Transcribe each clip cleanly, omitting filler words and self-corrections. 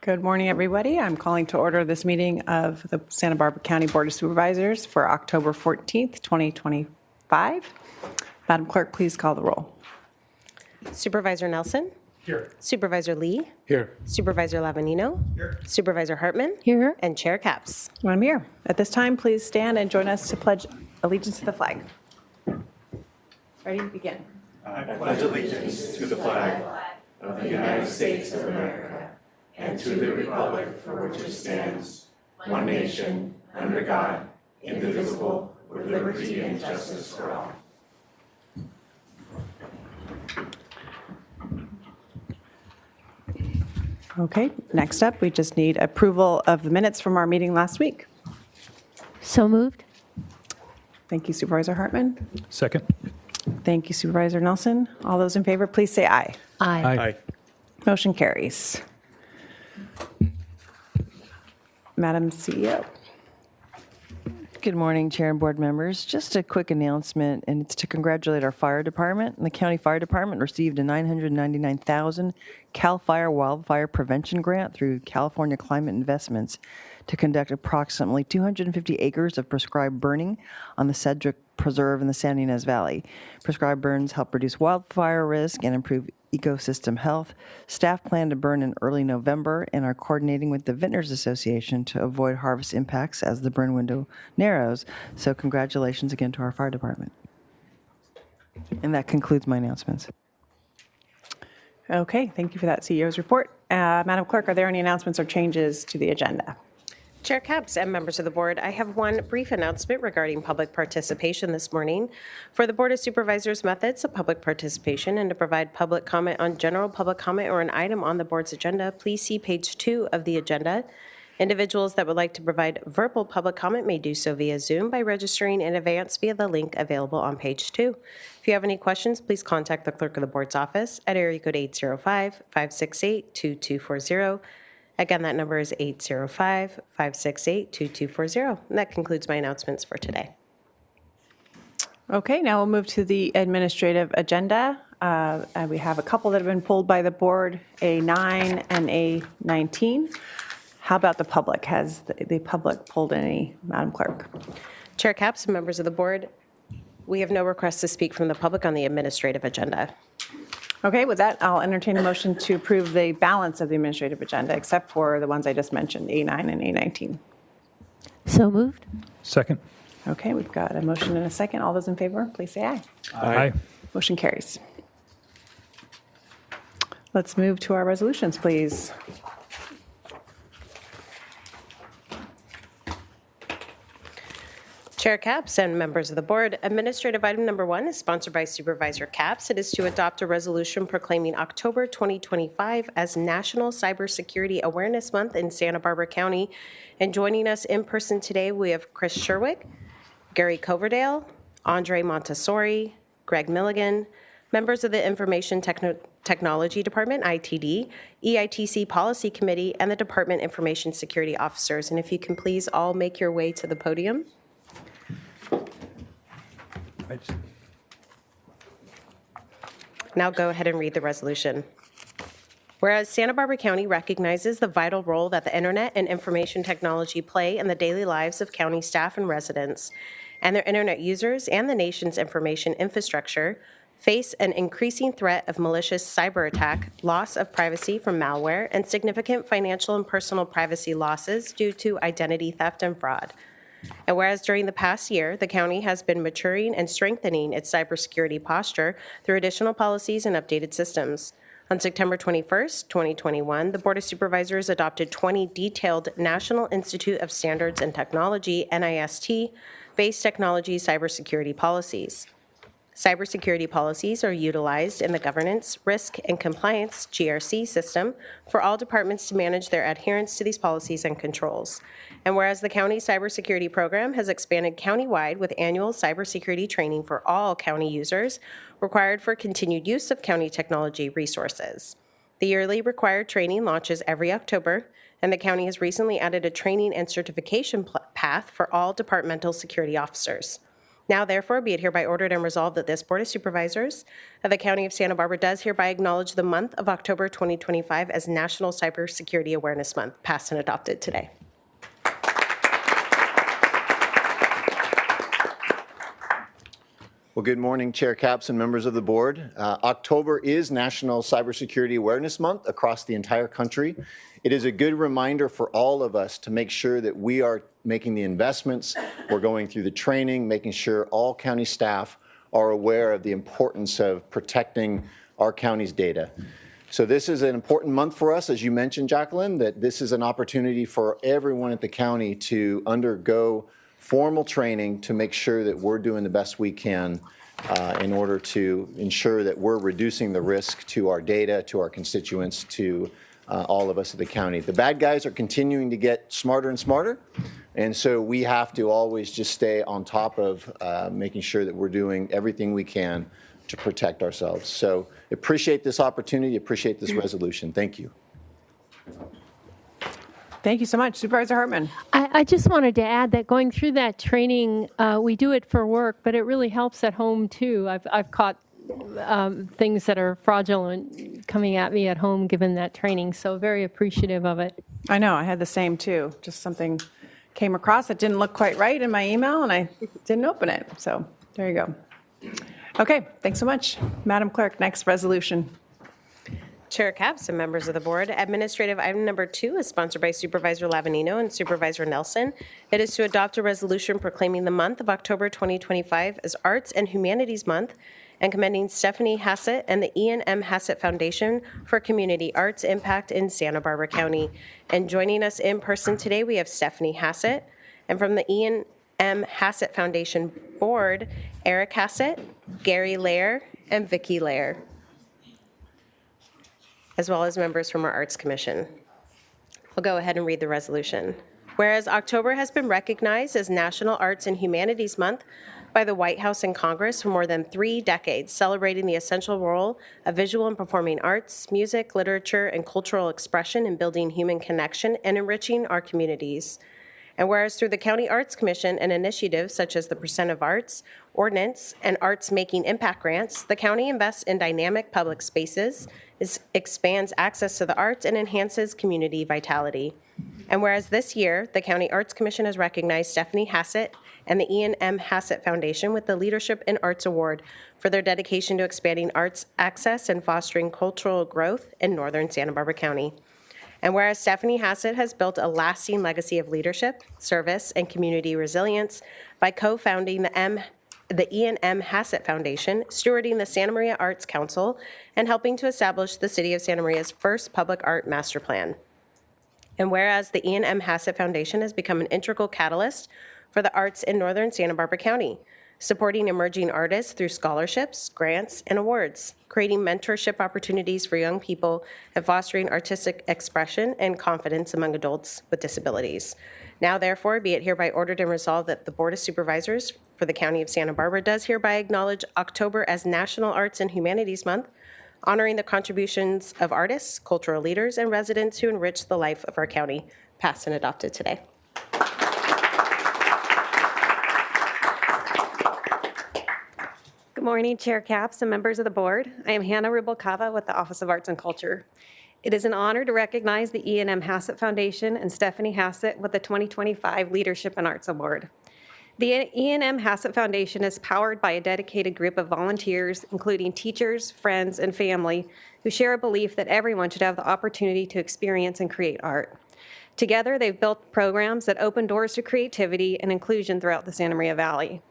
Good morning, everybody. I'm calling to order this meeting of the Santa Barbara County Board of Supervisors for October 14th, 2025. Madam Clerk, please call the roll. Supervisor Nelson? Here. Supervisor Lee? Here. Supervisor Lavanino? Here. Supervisor Hartman? Here. And Chair Capps. I'm here. At this time, please stand and join us to pledge allegiance to the flag. Ready? Begin. I pledge allegiance to the flag of the United States of America and to the republic for which it stands, one nation, under God, indivisible, with liberty and justice for all. Okay, next up, we just need approval of the minutes from our meeting last week. So moved. Thank you, Supervisor Hartman. Second. Thank you, Supervisor Nelson. All those in favor, please say aye. Aye. Motion carries. Madam CEO. Good morning, Chair and board members. Just a quick announcement, and it's to congratulate our fire department. The County Fire Department received a $999,000 CAL FIRE wildfire prevention grant through California Climate Investments to conduct approximately 250 acres of prescribed burning on the Cedric Preserve in the San Ynez Valley. Prescribed burns help reduce wildfire risk and improve ecosystem health. Staff plan to burn in early November and are coordinating with the Vintners Association to avoid harvest impacts as the burn window narrows. So congratulations again to our fire department. And that concludes my announcements. Okay, thank you for that CEO's report. Madam Clerk, are there any announcements or changes to the agenda? Chair Capps and members of the board, I have one brief announcement regarding public participation this morning. For the Board of Supervisors methods of public participation and to provide public comment on general public comment or an item on the board's agenda, please see page 2 of the agenda. Individuals that would like to provide verbal public comment may do so via Zoom by registering in advance via the link available on page 2. If you have any questions, please contact the clerk of the board's office at area code 805-568-2240. Again, that number is 805-568-2240. And that concludes my announcements for today. Okay, now we'll move to the administrative agenda. And we have a couple that have been pulled by the board, A9 and A19. How about the public? Has the public pulled any, Madam Clerk? Chair Capps and members of the board, we have no requests to speak from the public on the administrative agenda. Okay, with that, I'll entertain a motion to approve the balance of the administrative agenda, except for the ones I just mentioned, A9 and A19. So moved. Second. Okay, we've got a motion and a second. All those in favor, please say aye. Aye. Motion carries. Let's move to our resolutions, please. Chair Capps and members of the board, administrative item number 1 is sponsored by Supervisor Capps. It is to adopt a resolution proclaiming October 2025 as National Cybersecurity Awareness Month in Santa Barbara County. And joining us in person today, we have Chris Sherwick, Gary Coverdale, Andre Montessori, Greg Milligan, members of the Information Technology Department, ITD, EITC Policy Committee, and the Department Information Security Officers. And if you can please all make your way to the podium. Now go ahead and read the resolution. Whereas Santa Barbara County recognizes the vital role that the internet and information technology play in the daily lives of county staff and residents, and their internet users and the nation's information infrastructure face an increasing threat of malicious cyber attack, loss of privacy from malware, and significant financial and personal privacy losses due to identity theft and fraud. And whereas during the past year, the county has been maturing and strengthening its cybersecurity posture through additional policies and updated systems. On September 21st, 2021, the Board of Supervisors adopted 20 detailed National Institute of Standards and Technology, NIST-based technology cybersecurity policies. Cybersecurity policies are utilized in the Governance, Risk, and Compliance GRC system for all departments to manage their adherence to these policies and controls. And whereas the county cybersecurity program has expanded countywide with annual cybersecurity training for all county users required for continued use of county technology resources. The yearly required training launches every October, and the county has recently added a training and certification path for all departmental security officers. Now, therefore, be it hereby ordered and resolved that this Board of Supervisors of the County of Santa Barbara does hereby acknowledge the month of October 2025 as National Cybersecurity Awareness Month, passed and adopted today. Well, good morning, Chair Capps and members of the board. October is National Cybersecurity Awareness Month across the entire country. It is a good reminder for all of us to make sure that we are making the investments, we're going through the training, making sure all county staff are aware of the importance of protecting our county's data. So this is an important month for us, as you mentioned, Jacqueline, that this is an opportunity for everyone at the county to undergo formal training to make sure that we're doing the best we can in order to ensure that we're reducing the risk to our data, to our constituents, to all of us at the county. The bad guys are continuing to get smarter and smarter, and so we have to always just stay on top of making sure that we're doing everything we can to protect ourselves. So appreciate this opportunity, appreciate this resolution. Thank you. Thank you so much. Supervisor Hartman. I just wanted to add that going through that training, we do it for work, but it really helps at home too. I've caught things that are fraudulent coming at me at home given that training, so very appreciative of it. I know, I had the same too. Just something came across that didn't look quite right in my email and I didn't open it. So there you go. Okay, thanks so much. Madam Clerk, next resolution. Chair Capps and members of the board, administrative item number 2 is sponsored by Supervisor Lavanino and Supervisor Nelson. It is to adopt a resolution proclaiming the month of October 2025 as Arts and Humanities Month and commending Stephanie Hassett and the Ian M. Hassett Foundation for Community Arts Impact in Santa Barbara County. And joining us in person today, we have Stephanie Hassett, and from the Ian M. Hassett Foundation Board, Eric Hassett, Gary Lair, and Vicki Lair, as well as members from our Arts Commission. I'll go ahead and read the resolution. Whereas October has been recognized as National Arts and Humanities Month by the White House and Congress for more than 3 decades, celebrating the essential role of visual and performing arts, music, literature, and cultural expression in building human connection and enriching our communities. And whereas through the County Arts Commission and initiatives such as the Percent of Arts Ordinance and Arts Making Impact Grants, the county invests in dynamic public spaces, expands access to the arts, and enhances community vitality. And whereas this year, the County Arts Commission has recognized Stephanie Hassett and the Ian M. Hassett Foundation with the Leadership in Arts Award for their dedication to expanding arts access and fostering cultural growth in northern Santa Barbara County. And whereas Stephanie Hassett has built a lasting legacy of leadership, service, and community resilience by co-founding the Ian M. Hassett Foundation, stewarding the Santa Maria Arts Council, and helping to establish the City of Santa Maria's first public art master plan. And whereas the Ian M. Hassett Foundation has become an integral catalyst for the arts in northern Santa Barbara County, supporting emerging artists through scholarships, grants, and awards, creating mentorship opportunities for young people, and fostering artistic expression and confidence among adults with disabilities. Now, therefore, be it hereby ordered and resolved that the Board of Supervisors for the County of Santa Barbara does hereby acknowledge October as National Arts and Humanities Month, honoring the contributions of artists, cultural leaders, and residents who enrich the life of our county, passed and adopted today. Good morning, Chair Capps and members of the board. I am Hannah Rubalcava with the Office of Arts and Culture. It is an honor to recognize the Ian M. Hassett Foundation and Stephanie Hassett with the 2025 Leadership in Arts Award. The Ian M. Hassett Foundation is powered by a dedicated group of volunteers, including teachers, friends, and family, who share a belief that everyone should have the opportunity to experience and create art. Together, they've built programs that open doors to creativity and inclusion throughout the Santa Maria Valley.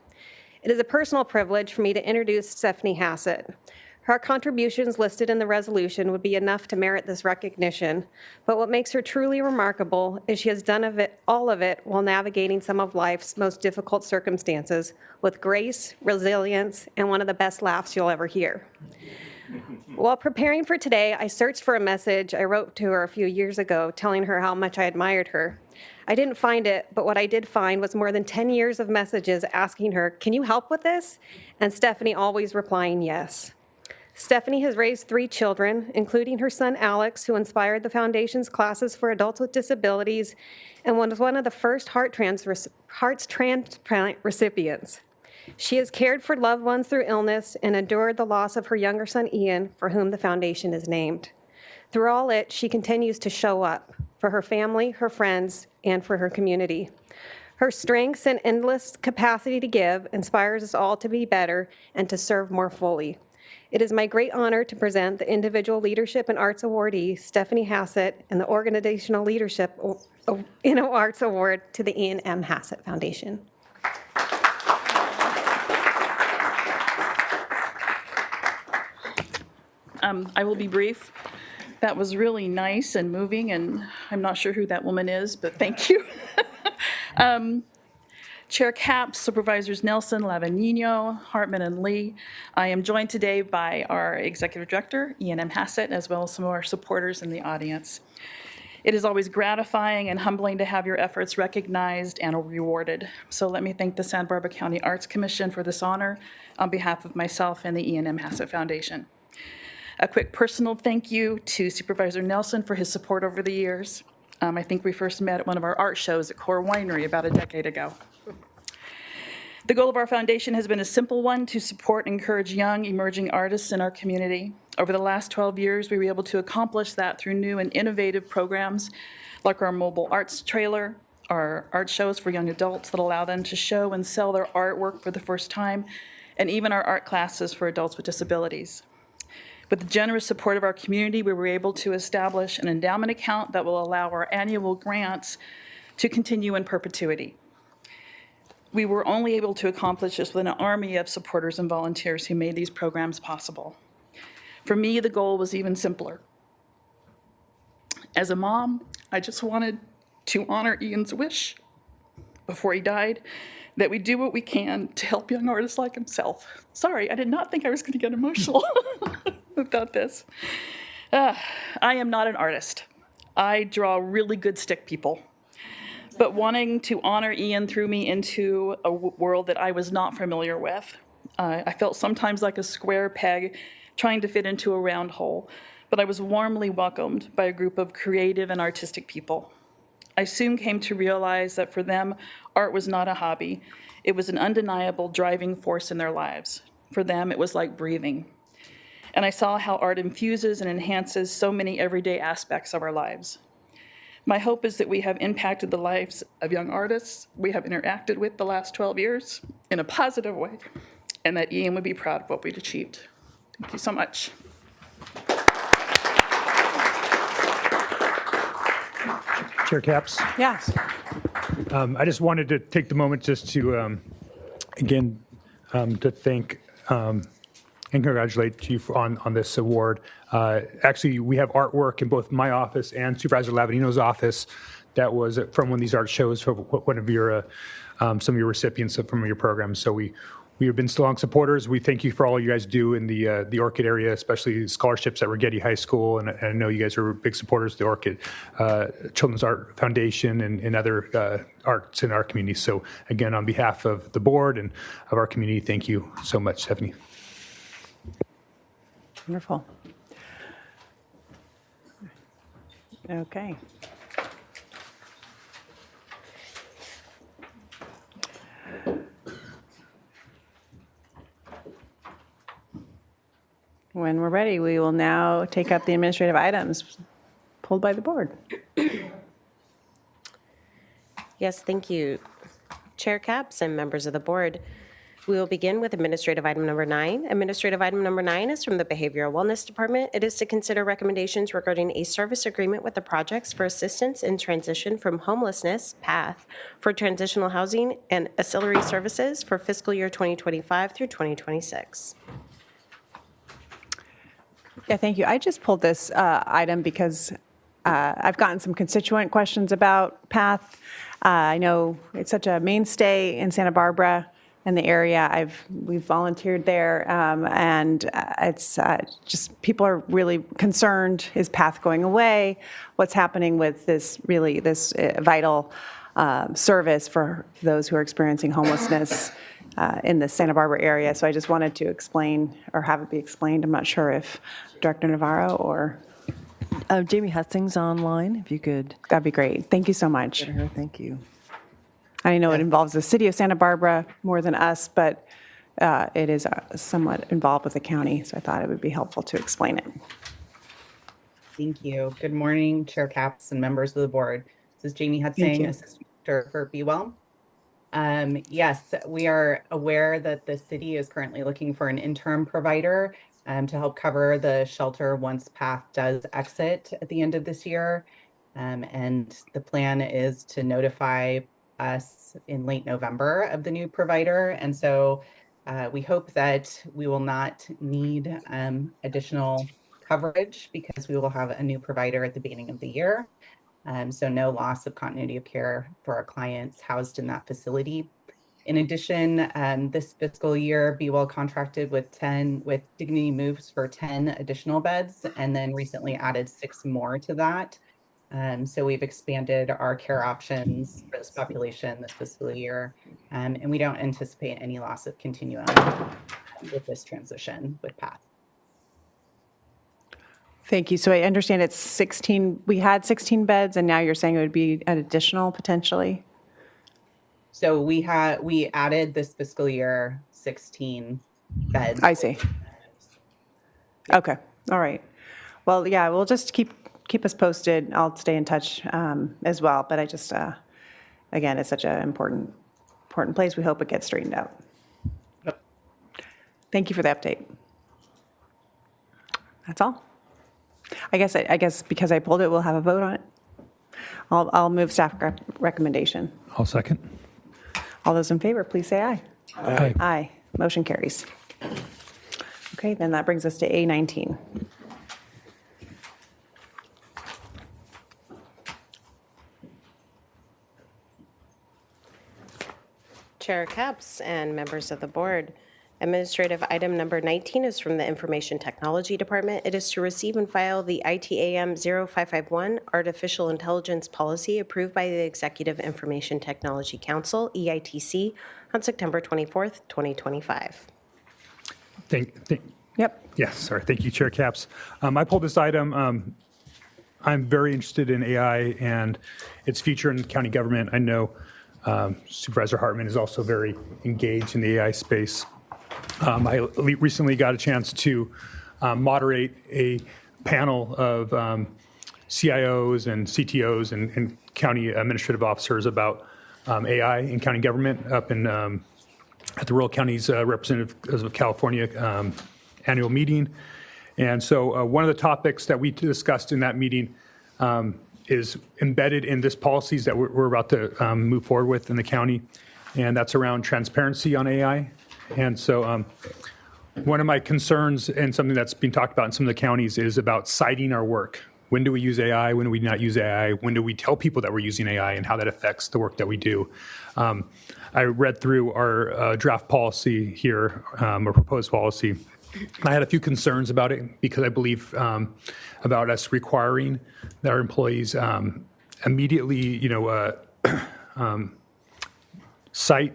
It is a personal privilege for me to introduce Stephanie Hassett. Her contributions listed in the resolution would be enough to merit this recognition, but what makes her truly remarkable is she has done all of it while navigating some of life's most difficult circumstances with grace, resilience, and one of the best laughs you'll ever hear. While preparing for today, I searched for a message I wrote to her a few years ago telling her how much I admired her. I didn't find it, but what I did find was more than 10 years of messages asking her, "Can you help with this?" And Stephanie always replying yes. Stephanie has raised 3 children, including her son Alex, who inspired the Foundation's classes for adults with disabilities and was one of the first heart transplant recipients. She has cared for loved ones through illness and endured the loss of her younger son, Ian, for whom the foundation is named. Through all it, she continues to show up for her family, her friends, and for her community. Her strengths and endless capacity to give inspires us all to be better and to serve more fully. It is my great honor to present the Individual Leadership and Arts awardee, Stephanie Hassett, and the Organizational Leadership in Arts Award to the Ian M. Hassett Foundation. I will be brief. That was really nice and moving, and I'm not sure who that woman is, but thank you. Chair Capps, Supervisors Nelson, Lavanino, Hartman, and Lee. I am joined today by our Executive Director, Ian M. Hassett, as well as some of our supporters in the audience. It is always gratifying and humbling to have your efforts recognized and rewarded. So let me thank the Santa Barbara County Arts Commission for this honor on behalf of myself and the Ian M. Hassett Foundation. A quick personal thank you to Supervisor Nelson for his support over the years. I think we first met at one of our art shows at Core Winery about a decade ago. The goal of our foundation has been a simple one: to support and encourage young, emerging artists in our community. Over the last 12 years, we were able to accomplish that through new and innovative programs like our mobile arts trailer, our art shows for young adults that allow them to show and sell their artwork for the first time, and even our art classes for adults with disabilities. With the generous support of our community, we were able to establish an endowment account that will allow our annual grants to continue in perpetuity. We were only able to accomplish this with an army of supporters and volunteers who made these programs possible. For me, the goal was even simpler. As a mom, I just wanted to honor Ian's wish before he died, that we do what we can to help young artists like himself. Sorry, I did not think I was going to get emotional about this. I am not an artist. I draw really good stick people. But wanting to honor Ian threw me into a world that I was not familiar with. I felt sometimes like a square peg trying to fit into a round hole, but I was warmly welcomed by a group of creative and artistic people. I soon came to realize that for them, art was not a hobby. It was an undeniable driving force in their lives. For them, it was like breathing. And I saw how art infuses and enhances so many everyday aspects of our lives. My hope is that we have impacted the lives of young artists we have interacted with the last 12 years in a positive way, and that Ian would be proud of what we've achieved. Thank you so much. Chair Capps, Yes. I just wanted to take the moment just to, again, to thank and congratulate you on this award. Actually, we have artwork in both my office and Supervisor Lavanino's office that was from one of these art shows for one of your, some of your recipients from your programs. So we have been strong supporters. We thank you for all you guys do in the Orchid area, especially scholarships at Rigetti High School. And I know you guys are big supporters of the Orchid Children's Art Foundation and other arts in our community. So again, on behalf of the board and of our community, thank you so much, Stephanie. Wonderful. Okay. When we're ready, we will now take up the administrative items pulled by the board. Yes, thank you, Chair Capps and members of the board. We will begin with administrative item number 9. Administrative item number 9 is from the Behavioral Wellness Department. It is to consider recommendations regarding a service agreement with the Projects for Assistance in Transition from Homelessness, PATH, for transitional housing and ancillary services for fiscal year 2025 through 2026. Yeah, thank you. I just pulled this item because I've gotten some constituent questions about PATH. I know it's such a mainstay in Santa Barbara and the area. We've volunteered there, and it's just people are really concerned. Is PATH going away? What's happening with this vital service for those who are experiencing homelessness in the Santa Barbara area? So I just wanted to explain or have it be explained. I'm not sure if Director Navarro or Jamie Hustings online, if you could. That'd be great. Thank you so much. Get her, thank you. I know it involves the city of Santa Barbara more than us, but it is somewhat involved with the county, so I thought it would be helpful to explain it. Thank you. Good morning, Chair Capps and members of the board. This is Jamie Thank Hutzing, you. Assistant Director for Be Well. Yes, we are aware that the city is currently looking for an interim provider to help cover the shelter once PATH does exit at the end of this year. And the plan is to notify us in late November of the new provider. And so we hope that we will not need additional coverage because we will have a new provider at the beginning of the year. So no loss of continuity of care for our clients housed in that facility. In addition, this fiscal year, Be Well contracted with Dignity Moves for 10 additional beds, and then recently added 6 more to that. So we've expanded our care options for this population this fiscal year, and we don't anticipate any loss of continuum with this transition with PATH. Thank you. So I understand it's 16, we had 16 beds, and now you're saying it would be an additional potentially? So we added this fiscal year 16 beds. I see. Okay, all right. Well, yeah, we'll just keep us posted. I'll stay in touch as well, but I just, again, it's such an important place. We hope it gets straightened out. Yep. Thank you for the update. That's all. I guess because I pulled it, we'll have a vote on it. I'll move staff recommendation. I'll second. All those in favor, please say aye. Aye. Aye. Motion carries. Okay, then that brings us to A19. Chair Capps and members of the board, administrative item number 19 is from the Information Technology Department. It is to receive and file the ITAM 0551 Artificial Intelligence Policy approved by the Executive Information Technology Council, EITC, on September 24th, 2025. Yep. Yes, sorry. Thank you, Chair Capps. I pulled this item. I'm very interested in AI and its future in county government. I know Supervisor Hartman is also very engaged in the AI space. I recently got a chance to moderate a panel of CIOs and CTOs and county administrative officers about AI in county government up in at the Rural Counties Representatives of California annual meeting. And so one of the topics that we discussed in that meeting is embedded in this policies that we're about to move forward with in the county, and that's around transparency on AI. And so one of my concerns and something that's being talked about in some of the counties is about citing our work. When do we use AI? When do we not use AI? When do we tell people that we're using AI and how that affects the work that we do? I read through our draft policy here, or proposed policy. I had a few concerns about it because I believe about us requiring that our employees immediately, cite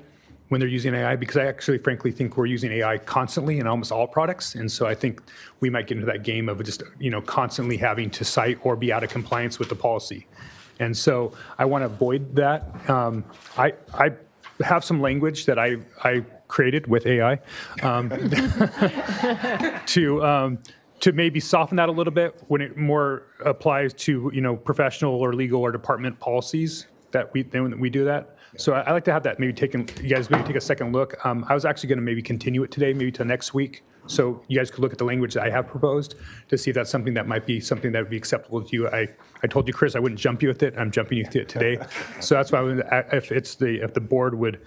when they're using AI, because I actually frankly think we're using AI constantly in almost all products. And so I think we might get into that game of just, constantly having to cite or be out of compliance with the policy. And so I want to avoid that. I have some language that I created with AI to maybe soften that a little bit when it more applies to, professional or legal or department policies that we do that. So I like to have that maybe you guys maybe take a second look. I was actually going to maybe continue it today, maybe to next week. So you guys could look at the language that I have proposed to see if that's something that might be something that would be acceptable to you. I told you, Chris, I wouldn't jump you with it. I'm jumping you with it today. So that's why if the board would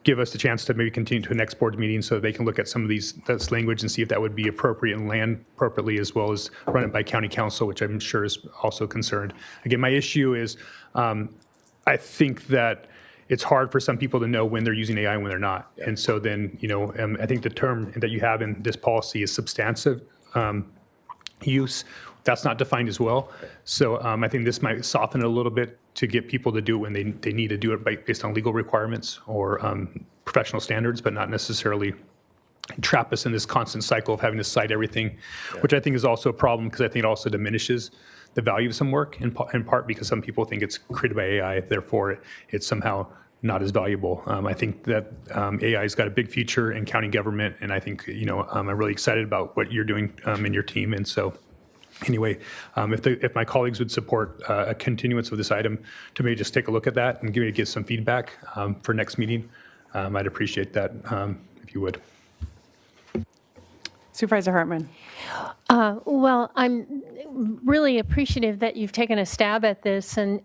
give us the chance to maybe continue to a next board meeting so they can look at some of this language and see if that would be appropriate and land appropriately, as well as run it by county council, which I'm sure is also concerned. Again, my issue is I think that it's hard for some people to know when they're using AI and when they're not. Yeah. And so then, I think the term that you have in this policy is substantive use. That's not defined as well. So I think this might soften it a little bit to get people to do it when they need to do it based on legal requirements or professional standards, but not necessarily trap us in this constant cycle of having to cite everything, which I think is also a problem because I think it also diminishes the value of some work in part because some people think it's created by AI, therefore it's somehow not as valuable. I think that AI has got a big future in county government, and I think, I'm really excited about what you're doing in your team. And so anyway, if my colleagues would support a continuance of this item to maybe just take a look at that and give some feedback for next meeting, I'd appreciate that if you would. Supervisor Hartman. Well, I'm really appreciative that you've taken a stab at this. And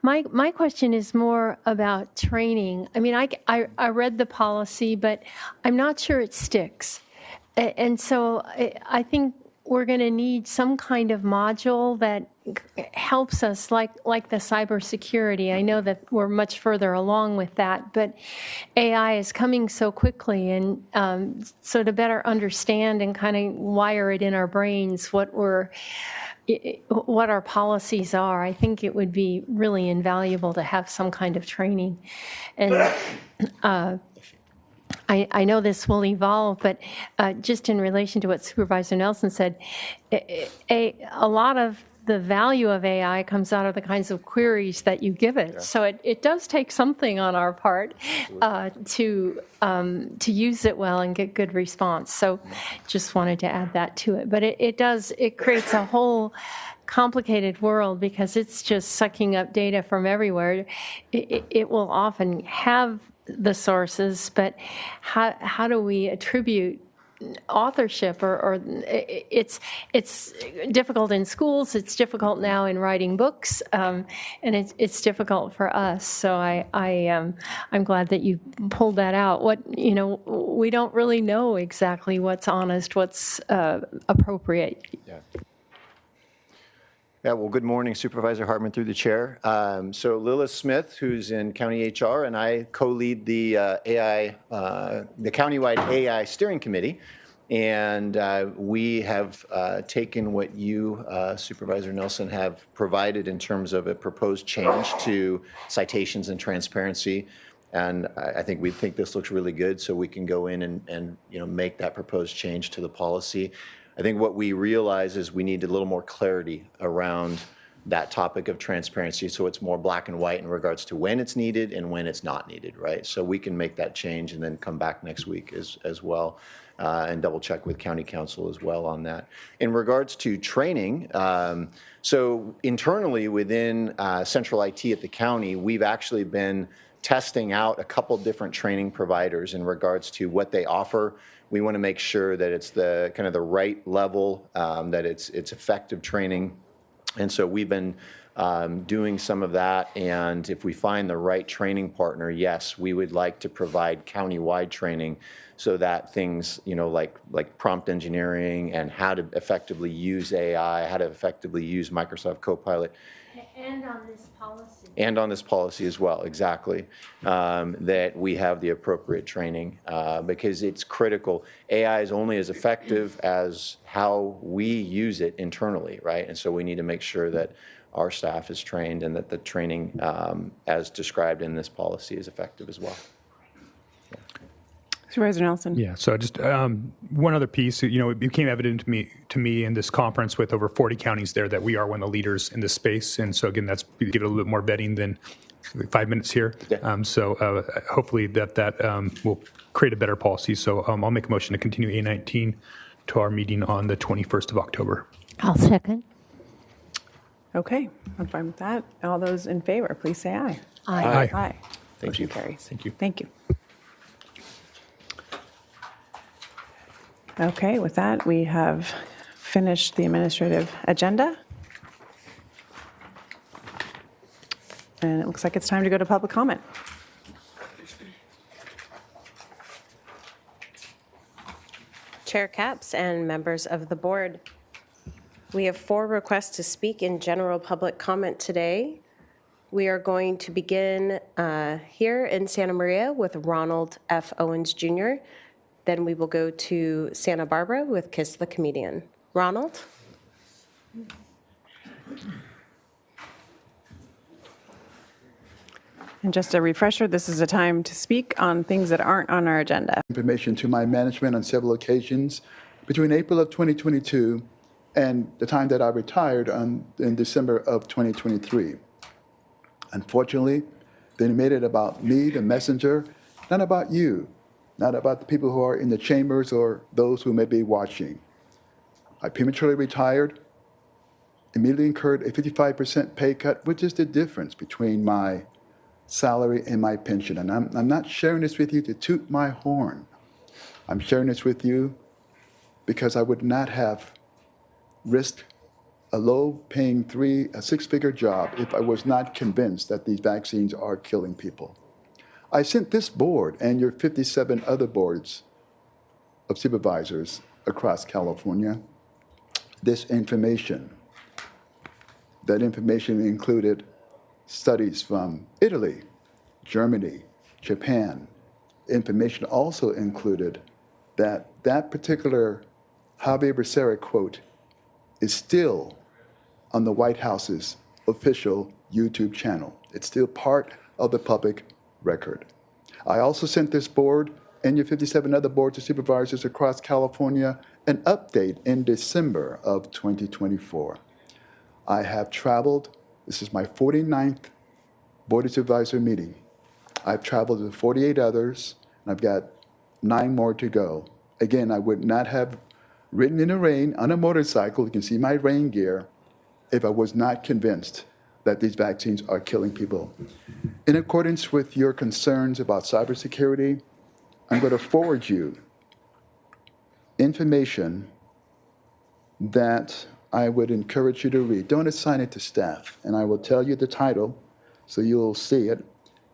my question is more about training. I mean, I read the policy, but I'm not sure it sticks. And so I think we're going to need some kind of module that helps us, like the cybersecurity. I know that we're much further along with that, but AI is coming so quickly, and so to better understand and kind of wire it in our brains what our policies are, I think it would be really invaluable to have some kind of training. And I know this will evolve, but just in relation to what Supervisor Nelson said, a lot of the value of AI comes out of the kinds of queries that you give it. Yeah. So it does take something on our part to use it well and get good response. So just wanted to add that to it. But it creates a whole complicated world because it's just sucking up data from everywhere. It will often have the sources, but how do we attribute authorship or it's difficult in schools, it's difficult now in writing books, and it's difficult for us. So I'm glad that you pulled that out. We don't really know exactly what's honest, what's appropriate. Yeah. Yeah, well, good morning, Supervisor Hartman through the chair. So Lilith Smith, who's in County HR, and I co-lead the the countywide AI steering committee. And we have taken what you, Supervisor Nelson, have provided in terms of a proposed change to citations and transparency. And I think we think this looks really good, so we can go in and make that proposed change to the policy. I think what we realize is we need a little more clarity around that topic of transparency, so it's more black and white in regards to when it's needed and when it's not needed, right? So we can make that change and then come back next week as well and double check with County Council as well on that. In regards to training, so internally within central IT at the county, we've actually been testing out a couple different training providers in regards to what they offer. We want to make sure that it's the kind of the right level, that it's effective training. And so we've been doing some of that. And if we find the right training partner, yes, we would like to provide countywide training so that things, like prompt engineering and how to effectively use AI, how to effectively use Microsoft Copilot. And on this policy. And on this policy as well, exactly, that we have the appropriate training because it's critical. AI is only as effective as how we use it internally, right? And so we need to make sure that our staff is trained and that the training as described in this policy is effective as well. Yeah. Supervisor Nelson. Yeah, so just one other piece, it became evident to me in this conference with over 40 counties there that we are one of the leaders in this space. And so again, that's give it a little bit more vetting than 5 minutes here. Yeah. So hopefully that will create a better policy. So I'll make a motion to continue A19 to our meeting on the 21st of October. I'll second. Okay, I'm fine with that. All those in favor, please say aye. Aye. Aye. Thank you. Motion carries. Thank you. Thank you. Okay, with that, we have finished the administrative agenda. And it looks like it's time to go to public comment. Chair Capps and members of the board, we have 4 requests to speak in general public comment today. We are going to begin here in Santa Maria with Ronald F. Owens Jr. Then we will go to Santa Barbara with Kiss the Comedian. Ronald? And just a refresher, this is a time to speak on things that aren't on our agenda. Information to my management on several occasions between April of 2022 and the time that I retired in December of 2023. Unfortunately, they made it about me, the messenger, not about you, not about the people who are in the chambers or those who may be watching. I prematurely retired, immediately incurred a 55% pay cut, which is the difference between my salary and my pension. And I'm not sharing this with you to toot my horn. I'm sharing this with you because I would not have risked a low-paying a six-figure job if I was not convinced that these vaccines are killing people. I sent this board and your 57 other boards of supervisors across California this information. That information included studies from Italy, Germany, Japan. Information also included that that particular Javier Becerra quote is still on the White House's official YouTube channel. It's still part of the public record. I also sent this board and your 57 other boards of supervisors across California an update in December of 2024. I have traveled, this is my 49th Board of Supervisor meeting. I've traveled to 48 others, and I've got 9 more to go. Again, I would not have ridden in the rain on a motorcycle, you can see my rain gear, if I was not convinced that these vaccines are killing people. In accordance with your concerns about cybersecurity, I'm going to forward you information that I would encourage you to read. Don't assign it to staff, and I will tell you the title so you'll see it.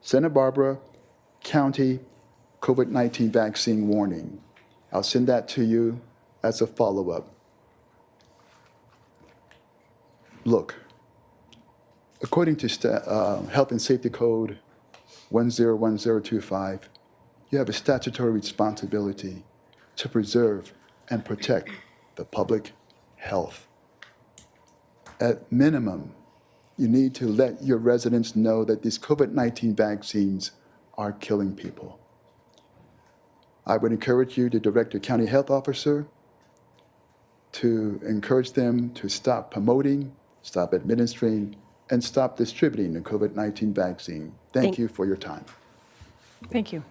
Santa Barbara County COVID-19 vaccine warning. I'll send that to you as a follow-up. Look, according to Health and Safety Code 101025, you have a statutory responsibility to preserve and protect the public health. At minimum, you need to let your residents know that these COVID-19 vaccines are killing people. I would encourage you to direct your county health officer to encourage them to stop promoting, stop administering, and stop distributing the COVID-19 vaccine. Thank you for your time. Thank you.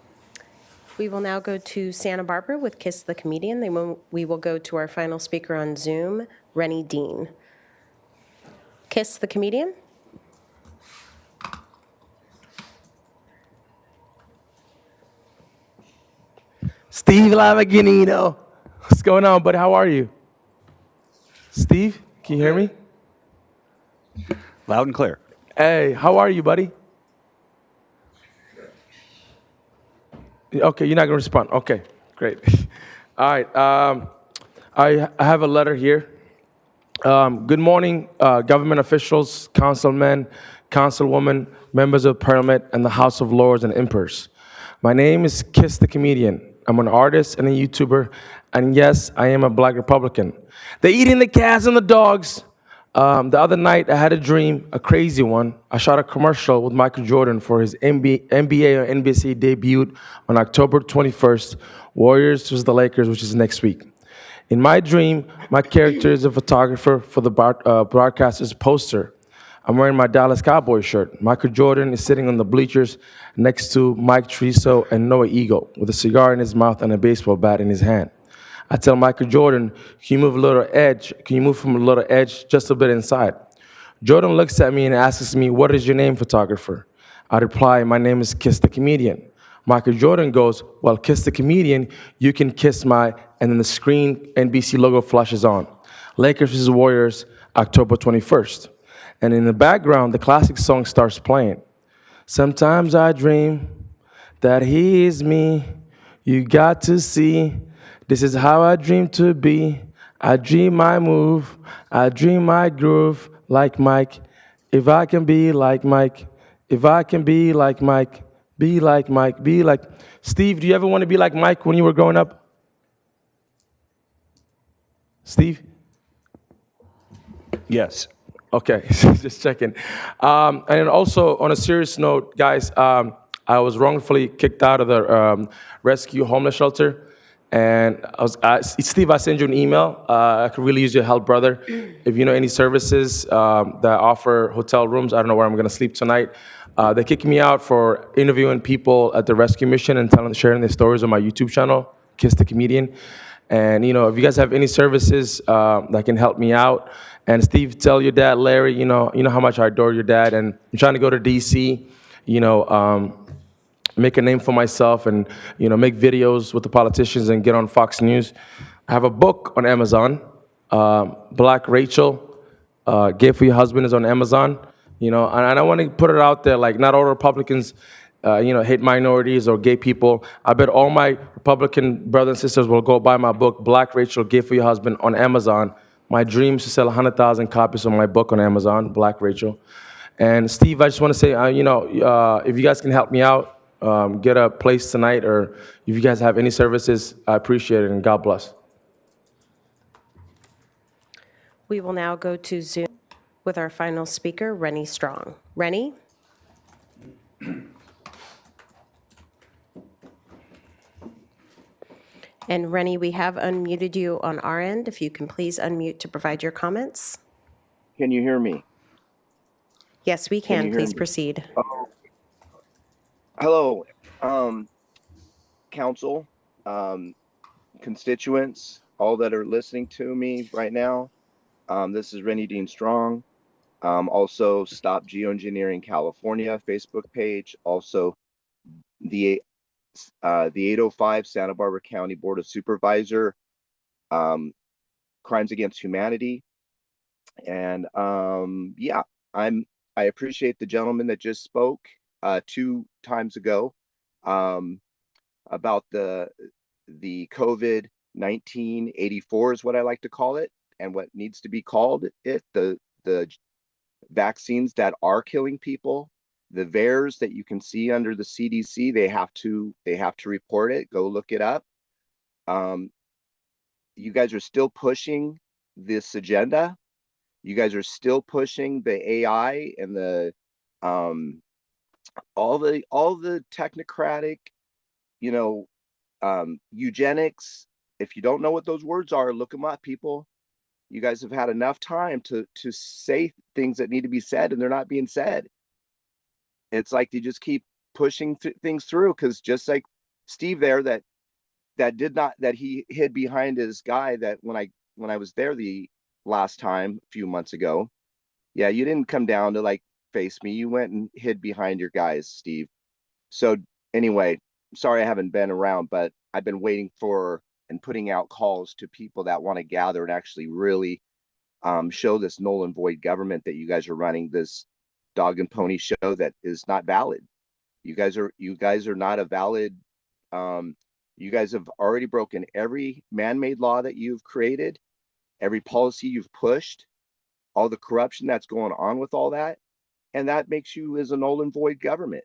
We will now go to Santa Barbara with Kiss the Comedian. Then we will go to our final speaker on Zoom, Rennie Dean. Kiss the Comedian. Steve Lavaganino. What's going on, buddy? How are you? Steve, can you hear me? Loud and clear. Hey, how are you, buddy? Okay, you're not going to respond. Okay, great. All right. I have a letter here. Good morning, government officials, councilmen, councilwomen, members of parliament, and the House of Lords and Emperors. My name is Kiss the Comedian. I'm an artist and a YouTuber, and yes, I am a black Republican. They're eating the cats and the dogs. The other night, I had a dream, a crazy one. I shot a commercial with Michael Jordan for his NBA or NBC debut on October 21st, Warriors vs. the Lakers, which is next week. In my dream, my character is a photographer for the broadcaster's poster. I'm wearing my Dallas Cowboys shirt. Michael Jordan is sitting on the bleachers next to Mike Triso and Noah Eagle with a cigar in his mouth and a baseball bat in his hand. I tell Michael Jordan, can you move a little edge? Can you move from a little edge just a bit inside? Jordan looks at me and asks me, what is your name, photographer? I reply, my name is Kiss the Comedian. Michael Jordan goes, well, Kiss the Comedian, you can kiss my, and then the screen NBC logo flashes on. Lakers vs. Warriors, October 21st. And in the background, the classic song starts playing. Sometimes I dream that he is me. You got to see. This is how I dream to be. I dream I move. I dream I groove like Mike. If I can be like Mike. If I can be like Mike. Be like Mike. Be like. Steve, do you ever want to be like Mike when you were growing up? Steve? Yes. Okay, just checking. And also, on a serious note, guys, I was wrongfully kicked out of the rescue homeless shelter. And Steve, I send you an email. I could really use your help, brother. If you know any services that offer hotel rooms, I don't know where I'm going to sleep tonight. They're kicking me out for interviewing people at the rescue mission and sharing their stories on my YouTube channel, Kiss the Comedian. And if you guys have any services that can help me out, and Steve, tell your dad, Larry, you know how much I adore your dad, and I'm trying to go to DC, make a name for myself, and make videos with the politicians and get on Fox News. I have a book on Amazon, Black Rachel, Gay for Your Husband is on Amazon. And I want to put it out there, like, not all Republicans hate minorities or gay people. I bet all my Republican brothers and sisters will go buy my book, Black Rachel, Gay for Your Husband, on Amazon. My dream is to sell 100,000 copies of my book on Amazon, Black Rachel. And Steve, I just want to say, if you guys can help me out, get a place tonight, or if you guys have any services, I appreciate it, and God bless. We will now go to Zoom with our final speaker, Rennie Strong. Rennie? And Rennie, we have unmuted you on our end. If you can please unmute to provide your comments. Can you hear me? Yes, we can. Please me? proceed. Hello, council, constituents, all that are listening to me right now. This is Rennie Dean Strong. Also, Stop Geoengineering California Facebook page. Also, the 805 Santa Barbara County Board of Supervisors, Crimes Against Humanity. And yeah, I appreciate the gentleman that just spoke 2 times ago about the COVID-19 84 is what I like to call it, and what needs to be called it, the vaccines that are killing people, the VAERS that you can see under the CDC, they have to report it. Go look it up. You guys are still pushing this agenda. You guys are still pushing the AI and the all the technocratic, eugenics. If you don't know what those words are, look them up, people. You guys have had enough time to say things that need to be said, and they're not being said. It's like they just keep pushing things through, because just like Steve there, that he hid behind his guy, that when I was there the last time a few months ago, yeah, you didn't come down to like face me. You went and hid behind your guys, Steve. So anyway, sorry I haven't been around, but I've been waiting for and putting out calls to people that want to gather and actually really show this null and void government that you guys are running, this dog and pony show that is not valid. You guys are not a valid. You guys have already broken every man-made law that you've created, every policy you've pushed, all the corruption that's going on with all that, and that makes you as a null and void government.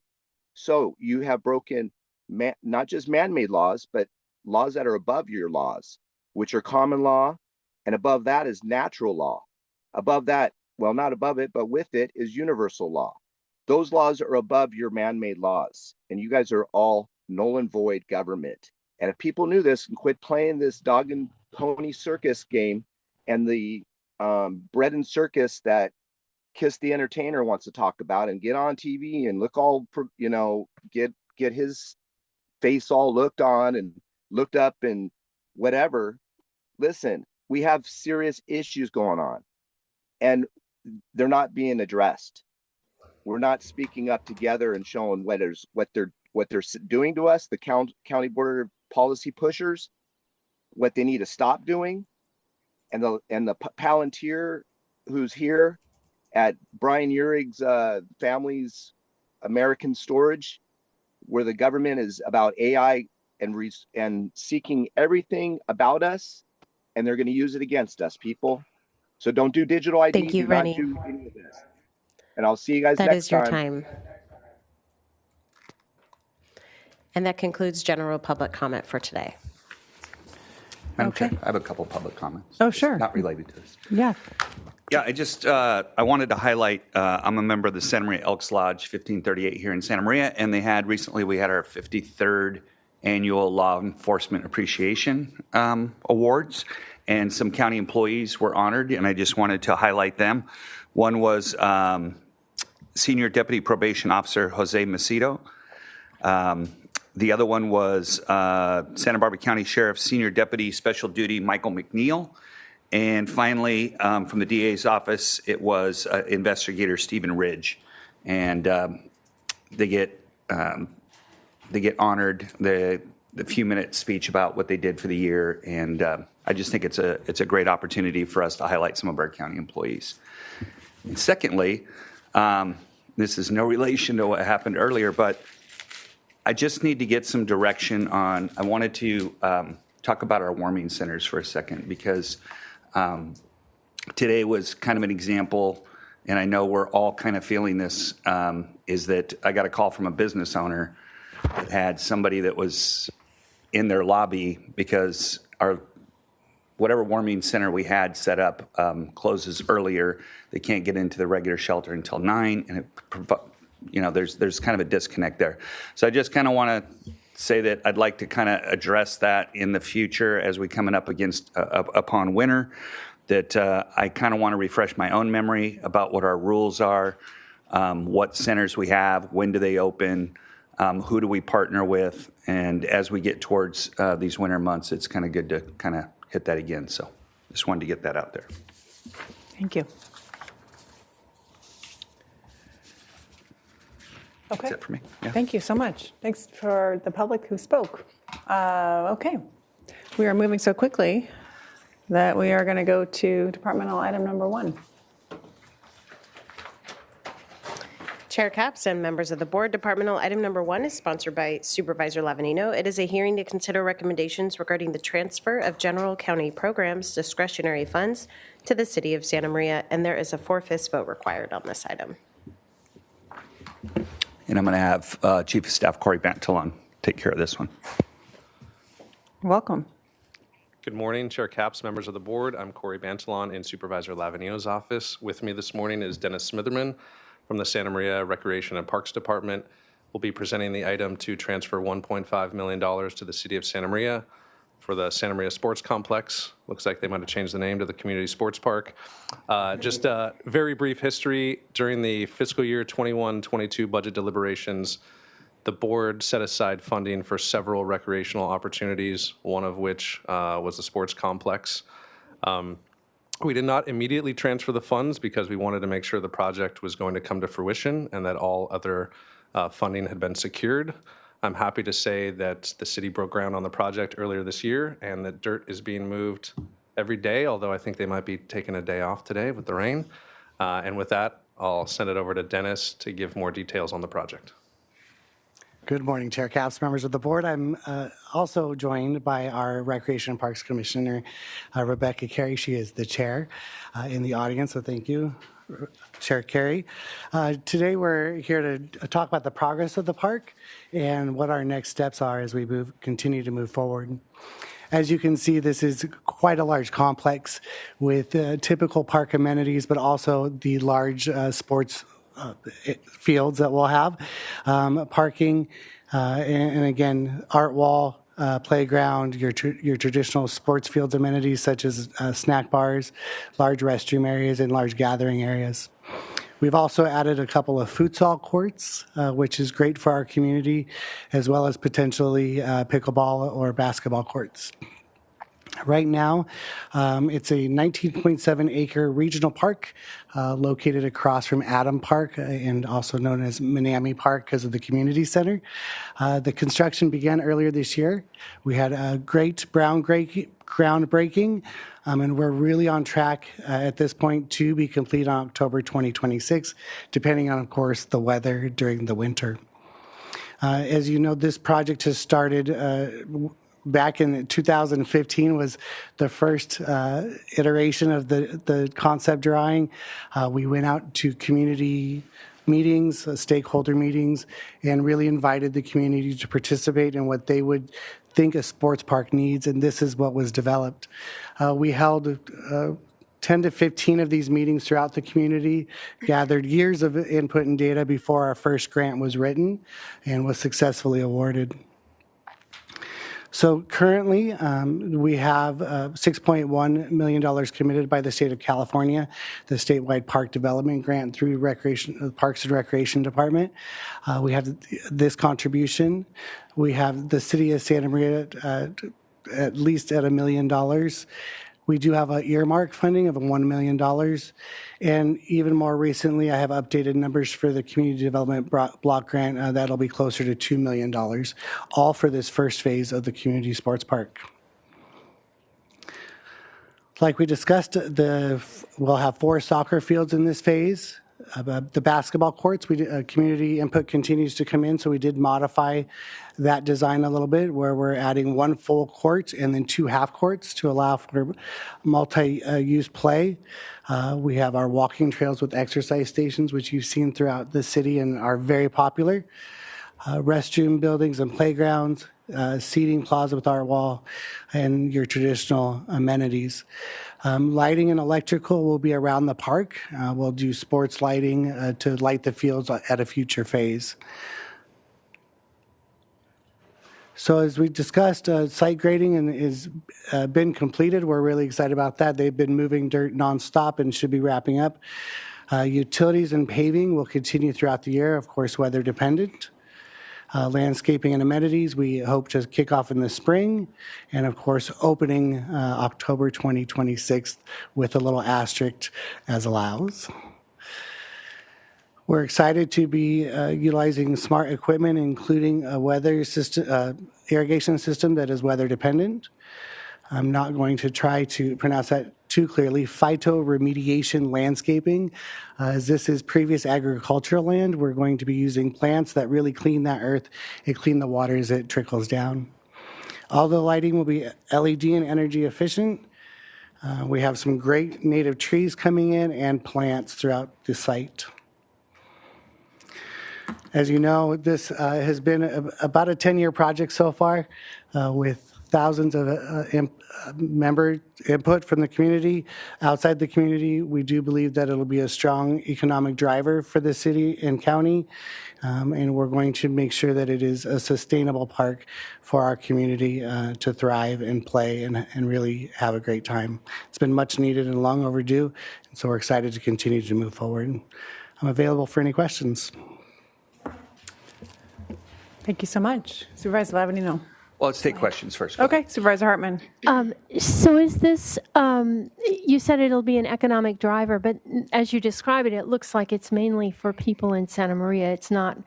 So you have broken not just man-made laws, but laws that are above your laws, which are common law, and above that is natural law. Above that, well, not above it, but with it is universal law. Those laws are above your man-made laws, and you guys are all null and void government. And if people knew this and quit playing this dog and pony circus game and the bread and circus that Kiss the Entertainer wants to talk about, and get on TV and look all, get his face all looked on and looked up and whatever. Listen, we have serious issues going on, and they're not being addressed. We're not speaking up together and showing what they're doing to us, the county border policy pushers, what they need to stop doing, and the Palantir who's here at Brian Urig's family's American Storage, where the government is about AI and seeking everything about us, and they're going to use it against us, people. So don't do digital ID. Thank you, Rennie. Do not do any of this. And I'll see you guys That next is your time. time. And that concludes general public comment for today. Madam Chair, Okay. I have a couple public comments. Oh, It's sure. Not related to this. Yeah. Yeah, I wanted to highlight, I'm a member of the Santa Maria Elks Lodge 1538 here in Santa Maria, and we had our 53rd annual Law Enforcement Appreciation Awards, and some county employees were honored, and I just wanted to highlight them. One was Senior Deputy Probation Officer Jose Macedo. The other one was Santa Barbara County Sheriff Senior Deputy Special Duty Michael McNeil. And finally, from the DA's office, it was Investigator Stephen Ridge. And they get honored, the few-minute speech about what they did for the year. And I just think it's a great opportunity for us to highlight some of our county employees. And secondly, this is no relation to what happened earlier, but I just need to get some direction on, I wanted to talk about our warming centers for a second, because today was kind of an example, and I know we're all kind of feeling this, is that I got a call from a business owner that had somebody that was in their lobby because our whatever warming center we had set up closes earlier. They can't get into the regular shelter until 9, and there's kind of a disconnect there. So I just kind of want to say that I'd like to kind of address that in the future as we coming up against upon winter, that I kind of want to refresh my own memory about what our rules are, what centers we have, when do they open, who do we partner with, and as we get towards these winter months, it's kind of good to kind of hit that again. So just wanted to get that out there. Thank you. Okay. That's it for me. Yeah. Thank you so much. Thanks for the public who spoke. Okay. We are moving so quickly that we are going to go to departmental item number 1. Chair Capps and members of the board, departmental item number 1 is sponsored by Supervisor Lavanino. It is a hearing to consider recommendations regarding the transfer of general county programs discretionary funds to the city of Santa Maria, and there is a 4/5 vote required on this item. And I'm going to have Chief of Staff Corey Bantalon take care of this one. Welcome. Good morning, Chair Capps, members of the board. I'm Corey Bantalon in Supervisor Lavanino's office. With me this morning is Dennis Smitherman from the Santa Maria Recreation and Parks Department. We'll be presenting the item to transfer $1.5 million to the city of Santa Maria for the Santa Maria Sports Complex. Looks like they might have changed the name to the Community Sports Park. Just a very brief history. During the fiscal year 21-22 budget deliberations, the board set aside funding for several recreational opportunities, one of which was the sports complex. We did not immediately transfer the funds because we wanted to make sure the project was going to come to fruition and that all other funding had been secured. I'm happy to say that the city broke ground on the project earlier this year and that dirt is being moved every day, although I think they might be taking a day off today with the rain. And with that, I'll send it over to Dennis to give more details on the project. Good morning, Chair Capps, members of the board. I'm also joined by our Recreation and Parks Commissioner, Rebecca Carey. She is the chair in the audience, so thank you, Chair Carey. Today we're here to talk about the progress of the park and what our next steps are as we continue to move forward. As you can see, this is quite a large complex with typical park amenities, but also the large sports fields that we'll have, parking, and again, art wall, playground, your traditional sports fields amenities such as snack bars, large restroom areas, and large gathering areas. We've also added a couple of futsal courts, which is great for our community, as well as potentially pickleball or basketball courts. Right now, it's a 19.7 acre regional park located across from Adam Park and also known as Manami Park because of the community center. The construction began earlier this year. We had a great groundbreaking, and we're really on track at this point to be complete on October 2026, depending on, of course, the weather during the winter. As you know, this project has started back in 2015 was the first iteration of the concept drawing. We went out to community meetings, stakeholder meetings, and really invited the community to participate in what they would think a sports park needs, and this is what was developed. We held 10 to 15 of these meetings throughout the community, gathered years of input and data before our first grant was written and was successfully awarded. So currently, we have $6.1 million committed by the state of California, the statewide park development grant through Parks and Recreation Department. We have this contribution. We have the city of Santa Maria at least at $1 million. We do have an earmark funding of $1 million. And even more recently, I have updated numbers for the community development block grant. That'll be closer to $2 million, all for this first phase of the community sports park. Like we discussed, we'll have 4 soccer fields in this phase. The basketball courts, community input continues to come in, so we did modify that design a little bit, where we're adding 1 full court and then 2 half courts to allow for multi-use play. We have our walking trails with exercise stations, which you've seen throughout the city and are very popular. Restroom buildings and playgrounds, seating plaza with art wall, and your traditional amenities. Lighting and electrical will be around the park. We'll do sports lighting to light the fields at a future phase. So as we discussed, site grading is been completed. We're really excited about that. They've been moving dirt nonstop and should be wrapping up. Utilities and paving will continue throughout the year, of course, weather dependent. Landscaping and amenities, we hope to kick off in the spring, and of course, opening October 2026 with a little asterisk as allows. We're excited to be utilizing smart equipment, including a weather system, irrigation system that is weather dependent. I'm not going to try to pronounce that too clearly. Phytoremediation landscaping. As this is previous agricultural land, we're going to be using plants that really clean that earth and clean the water as it trickles down. All the lighting will be LED and energy efficient. We have some great native trees coming in and plants throughout the site. As you know, this has been about a 10-year project so far with thousands of member input from the community. Outside the community, we do believe that it'll be a strong economic driver for the city and county, and we're going to make sure that it is a sustainable park for our community to thrive and play and really have a great time. It's been much needed and long overdue, and so we're excited to continue to move forward. I'm available for any questions. Thank you so much. Supervisor Lavanino. Well, let's take questions first. Okay, Supervisor Hartman. So is this, you said it'll be an economic driver, but as you describe it, it looks like it's mainly for people in Santa Maria. It's not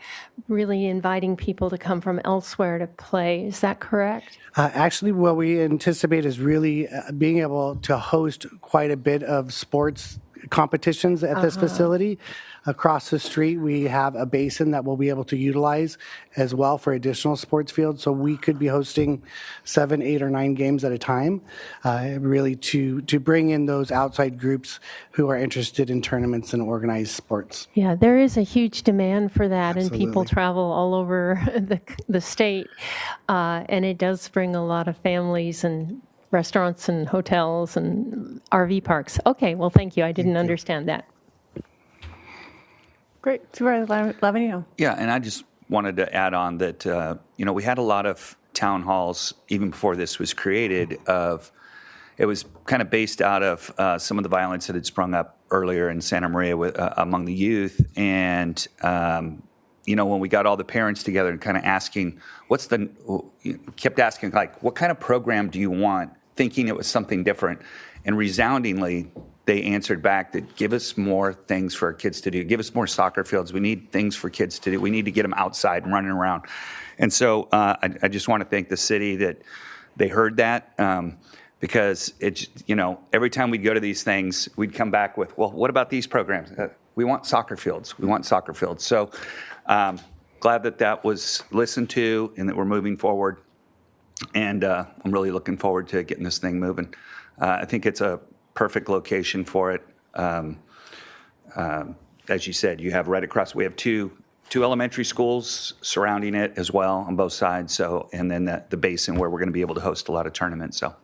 really inviting people to come from elsewhere to play. Is that correct? Actually, what we anticipate is really being able to host quite a bit of sports competitions at this facility. Across the street, we have a basin that we'll be able to utilize as well for additional sports fields. So we could be hosting 7, 8, or 9 games at a time, really to bring in those outside groups who are interested in tournaments and organized sports. Yeah, there is a huge demand for that, Absolutely. and people travel all over the state, and it does bring a lot of families and restaurants and hotels and RV parks. Okay, well, thank you. I didn't understand that. Great. Supervisor Lavanino. Yeah, and I just wanted to add on that, we had a lot of town halls, even before this was created, it was kind of based out of some of the violence that had sprung up earlier in Santa Maria among the youth. And, when we got all the parents together and kind of asking, kept asking, like, what kind of program do you want, thinking it was something different. And resoundingly, they answered back that give us more things for our kids to do. Give us more soccer fields. We need things for kids to do. We need to get them outside and running around. And so I just want to thank the city that they heard that because it's, every time we'd go to these things, we'd come back with, well, what about these programs? We want soccer fields. We want soccer fields. So glad that was listened to and that we're moving forward. And I'm really looking forward to getting this thing moving. I think it's a perfect location for it. As you said, you have right across, we have two elementary schools surrounding it as well on both sides. So, and then the basin where we're going to be able to host a lot of tournaments. So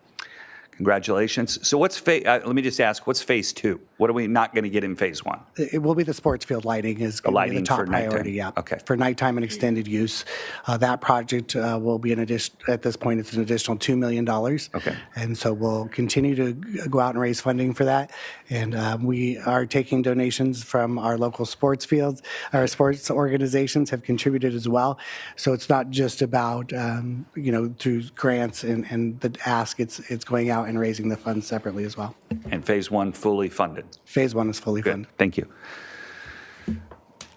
Congratulations. So let me just ask, what's phase 2? What are we not going to get in phase 1? It will be the sports field lighting is going to be the lighting top for nighttime. priority. Yeah. Okay. For nighttime and extended use, that project will be at this point, it's an additional $2 million. Okay. And so we'll continue to go out and raise funding for that. And we are taking donations from our local sports fields. Our sports organizations have contributed as well. So it's not just about, through grants and the ask, it's going out and raising the funds separately as well. And phase 1 fully funded? Phase 1 is fully Good. funded. Thank you.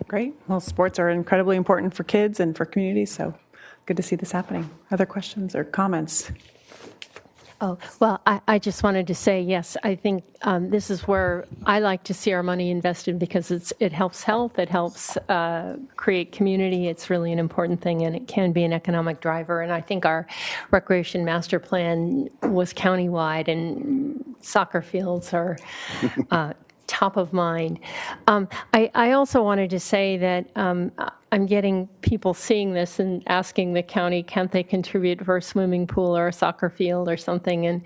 Great. Well, sports are incredibly important for kids and for communities, so good to see this happening. Other questions or comments? Oh, well, I just wanted to say, yes, I think this is where I like to see our money invested because it helps health, it helps create community. It's really an important thing, and it can be an economic driver. And I think our recreation master plan was countywide, and soccer fields are top of mind. I also wanted to say that I'm getting people seeing this and asking the county, can't they contribute for a swimming pool or a soccer field or something? And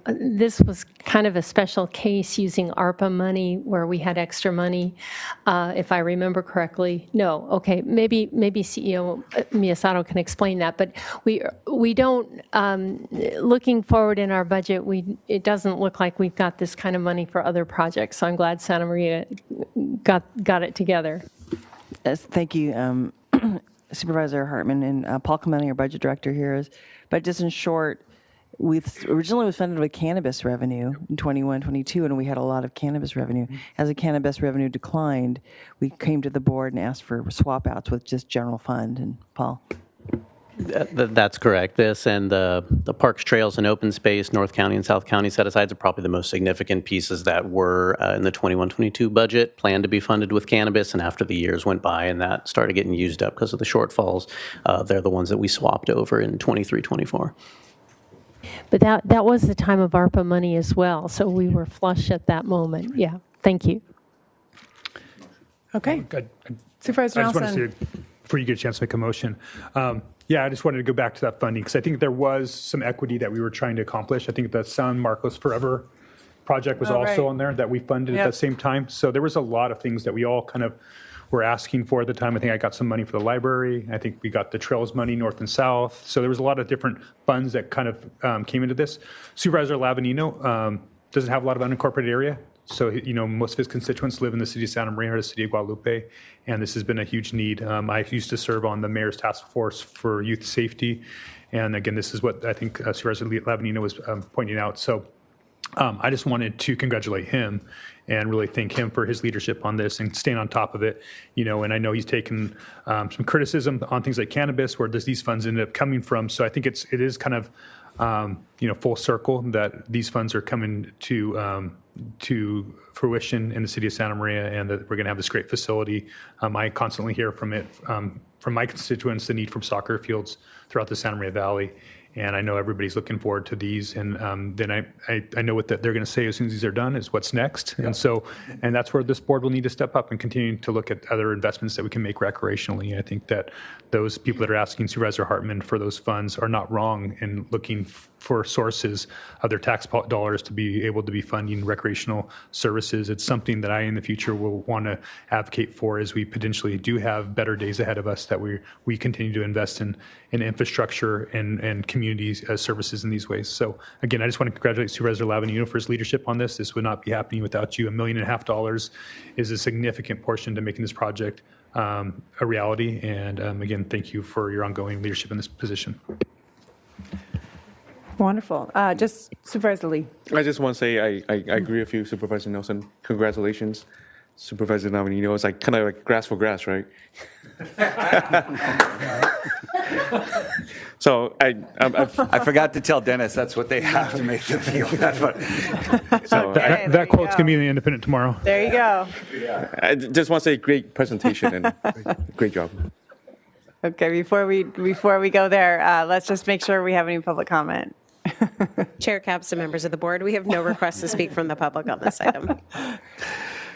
this was kind of a special case using ARPA money where we had extra money, if I remember correctly. No, okay, maybe CEO Miyasato can explain that, but we don't, looking forward in our budget, it doesn't look like we've got this kind of money for other projects. So I'm glad Santa Maria got it together. Thank you, Supervisor Hartman, and Paul Clemente, our budget director here is. But just in short, we originally was funded with cannabis revenue in 21-22, and we had a lot of cannabis revenue. As the cannabis revenue declined, we came to the board and asked for swap outs with just general fund. And Paul. That's correct. This and the parks, trails, and open space, North County and South County set-asides are probably the most significant pieces that were in the 21-22 budget, planned to be funded with cannabis, and after the years went by and that started getting used up because of the shortfalls, they're the ones that we swapped over in 23-24. But that was the time of ARPA money as well, so we were flush at that moment. Yeah, thank you. Okay. Good. Supervisor I just Nelson. wanted to, before you get a chance to make a motion, I just wanted to go back to that funding because I think there was some equity that we were trying to accomplish. I think the San Marcos Forever project was also on there that we funded at the same time. So there was a lot of things that we all kind of were asking for at the time. I think I got some money for the library. I think we got the trails money north and south. So there was a lot of different funds that kind of came into this. Supervisor Lavanino doesn't have a lot of unincorporated area. So, most of his constituents live in the city of Santa Maria or the city of Guadalupe, and this has been a huge need. I used to serve on the mayor's task force for youth safety, and again, this is what I think Supervisor Lavanino was pointing out. So I just wanted to congratulate him and really thank him for his leadership on this and staying on top of it. And I know he's taken some criticism on things like cannabis, where does these funds end up coming from? So I think it is kind of full circle that these funds are coming to fruition in the city of Santa Maria, and that we're going to have this great facility. I constantly hear from my constituents the need for soccer fields throughout the Santa Maria Valley, and I know everybody's looking forward to these. And then I know what they're going to say as soon as these are done is what's next. Yeah. And that's where this board will need to step up and continue to look at other investments that we can make recreationally. I think that those people that are asking Supervisor Hartman for those funds are not wrong in looking for sources of their tax dollars to be able to be funding recreational services. It's something that I in the future will want to advocate for as we potentially do have better days ahead of us, that we continue to invest in infrastructure and community services in these ways. So again, I just want to congratulate Supervisor Lavanino for his leadership on this. This would not be happening without you. $1.5 million is a significant portion to making this project a reality. And again, thank you for your ongoing leadership in this position. Wonderful. Just Supervisor Lee. I just want to say I agree with you, Supervisor Nelson. Congratulations, Supervisor Lavanino. It's kind of like grass for grass, right? So I forgot to tell Dennis that's what they have to make the field. That quote's going to be in the Independent tomorrow. There you go. I just want to say great presentation and great job. Okay, before we go there, let's just make sure we have any public comment. Chair Capps and members of the board, we have no requests to speak from the public on this item.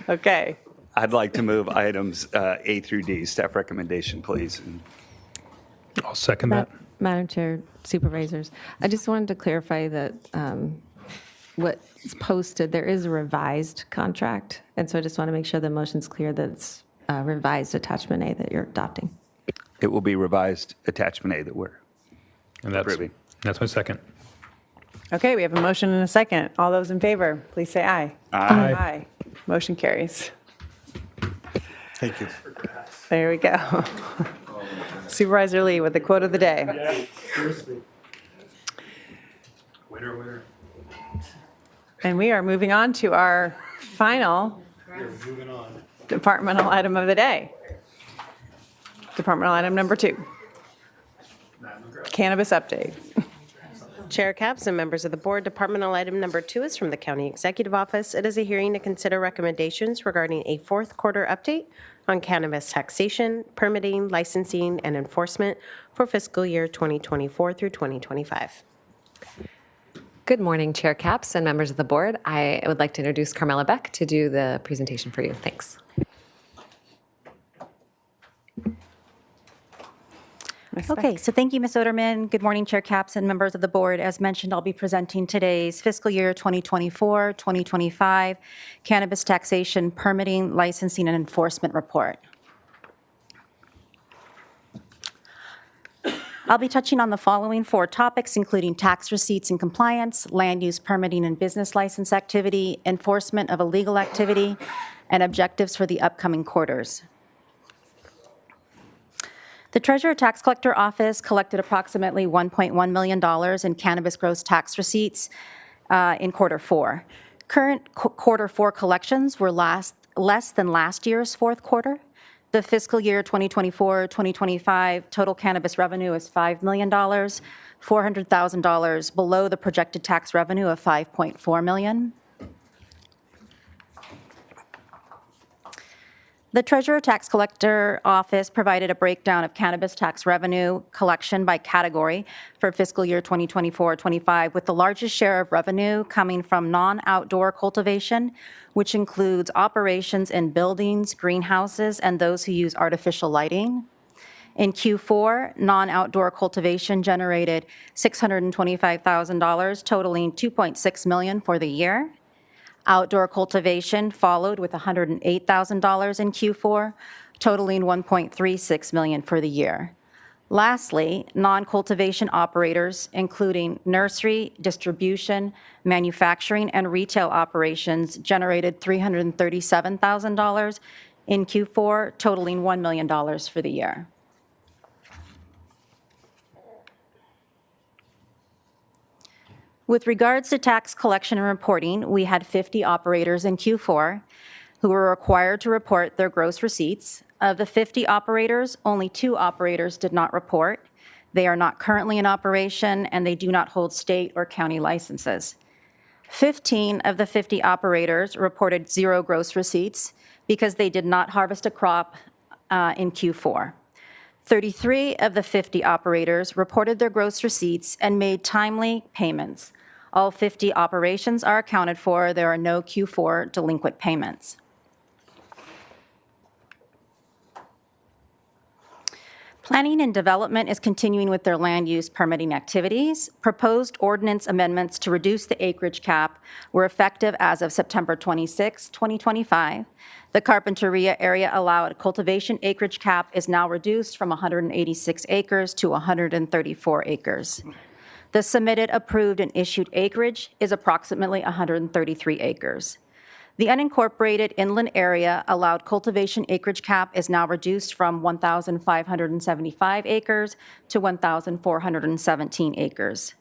Okay. I'd like to move items A through D, staff recommendation, please. I'll second that. Madam Chair, Supervisors, I just wanted to clarify that what's posted, there is a revised contract. And so I just want to make sure the motion's clear that it's revised attachment A that you're adopting. It will be revised attachment A that we're And approving. that's my second. Okay, we have a motion and a second. All those in favor, please say aye. Aye. Aye. Motion carries. Thank you. There we go. Supervisor Lee with the quote of the day. Winner, winner. And we are moving on to our final departmental item of the day. Departmental item number 2. Cannabis update. Chair Capps and members of the board, departmental item number 2 is from the County Executive Office. It is a hearing to consider recommendations regarding a fourth quarter update on cannabis taxation, permitting, licensing, and enforcement for fiscal year 2024 through 2025. Good morning, Chair Capps and members of the board. I would like to introduce Carmela Beck to do the presentation for you. Thanks. Okay, so thank you, Ms. Oderman. Good morning, Chair Capps and members of the board. As mentioned, I'll be presenting today's fiscal year 2024-2025 cannabis taxation, permitting, licensing, and enforcement report. I'll be touching on the following 4 topics, including tax receipts and compliance, land use permitting and business license activity, enforcement of illegal activity, and objectives for the upcoming quarters. The Treasurer Tax Collector Office collected approximately $1.1 million in cannabis gross tax receipts in quarter 4. Current quarter 4 collections were less than last year's fourth quarter. The fiscal year 2024-2025 total cannabis revenue is $5 million, $400,000 below the projected tax revenue of $5.4 million. The Treasurer Tax Collector Office provided a breakdown of cannabis tax revenue collection by category for fiscal year 2024-25, with the largest share of revenue coming from non-outdoor cultivation, which includes operations in buildings, greenhouses, and those who use artificial lighting. In Q4, non-outdoor cultivation generated $625,000, totaling $2.6 million for the year. Outdoor cultivation followed with $108,000 in Q4, totaling $1.36 million for the year. Lastly, non-cultivation operators, including nursery, distribution, manufacturing, and retail operations, generated $337,000 in Q4, totaling $1 million for the year. With regards to tax collection and reporting, we had 50 operators in Q4 who were required to report their gross receipts. Of the 50 operators, only 2 operators did not report. They are not currently in operation, and they do not hold state or county licenses. 15 of the 50 operators reported 0 gross receipts because they did not harvest a crop in Q4. 33 of the 50 operators reported their gross receipts and made timely payments. All 50 operations are accounted for. There are no Q4 delinquent payments. Planning and Development is continuing with their land use permitting activities. Proposed ordinance amendments to reduce the acreage cap were effective as of September 26, 2025. The Carpinteria area allowed cultivation acreage cap is now reduced from 186 acres to 134 acres. The submitted, approved, and issued acreage is approximately 133 acres. The unincorporated inland area allowed cultivation acreage cap is now reduced from 1,575 acres to 1,417 acres.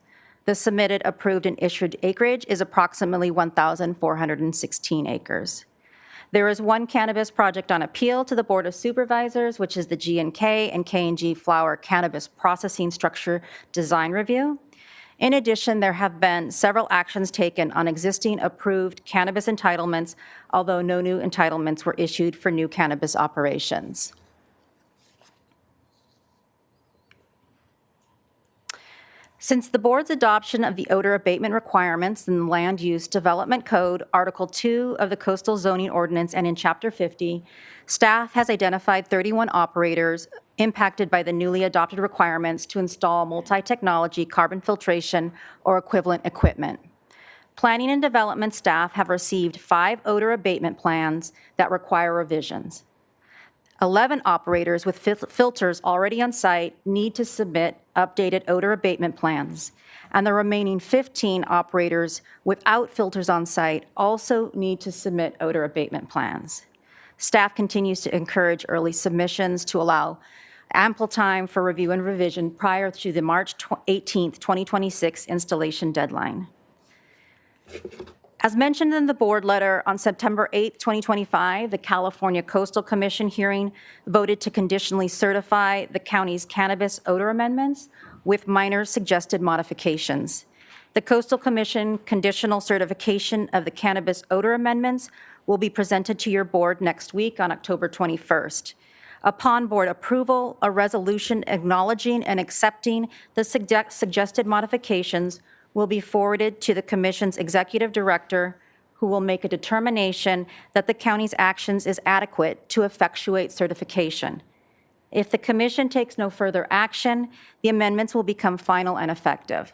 The submitted, approved, and issued acreage is approximately 1,416 acres. There is one cannabis project on appeal to the Board of Supervisors, which is the G&K and K&G Flower Cannabis Processing Structure Design Review. In addition, there have been several actions taken on existing approved cannabis entitlements, although no new entitlements were issued for new cannabis operations. Since the board's adoption of the odor abatement requirements in the Land Use Development Code, Article 2 of the Coastal Zoning Ordinance, and in Chapter 50, staff has identified 31 operators impacted by the newly adopted requirements to install multi-technology carbon filtration or equivalent equipment. Planning and Development staff have received 5 odor abatement plans that require revisions. 11 operators with filters already on site need to submit updated odor abatement plans, and the remaining 15 operators without filters on site also need to submit odor abatement plans. Staff continues to encourage early submissions to allow ample time for review and revision prior to the March 18th, 2026 installation deadline. As mentioned in the board letter, on September 8, 2025, the California Coastal Commission hearing voted to conditionally certify the county's cannabis odor amendments with minor suggested modifications. The Coastal Commission conditional certification of the cannabis odor amendments will be presented to your board next week on October 21st. Upon board approval, a resolution acknowledging and accepting the suggested modifications will be forwarded to the Commission's Executive Director, who will make a determination that the county's actions is adequate to effectuate certification. If the Commission takes no further action, the amendments will become final and effective.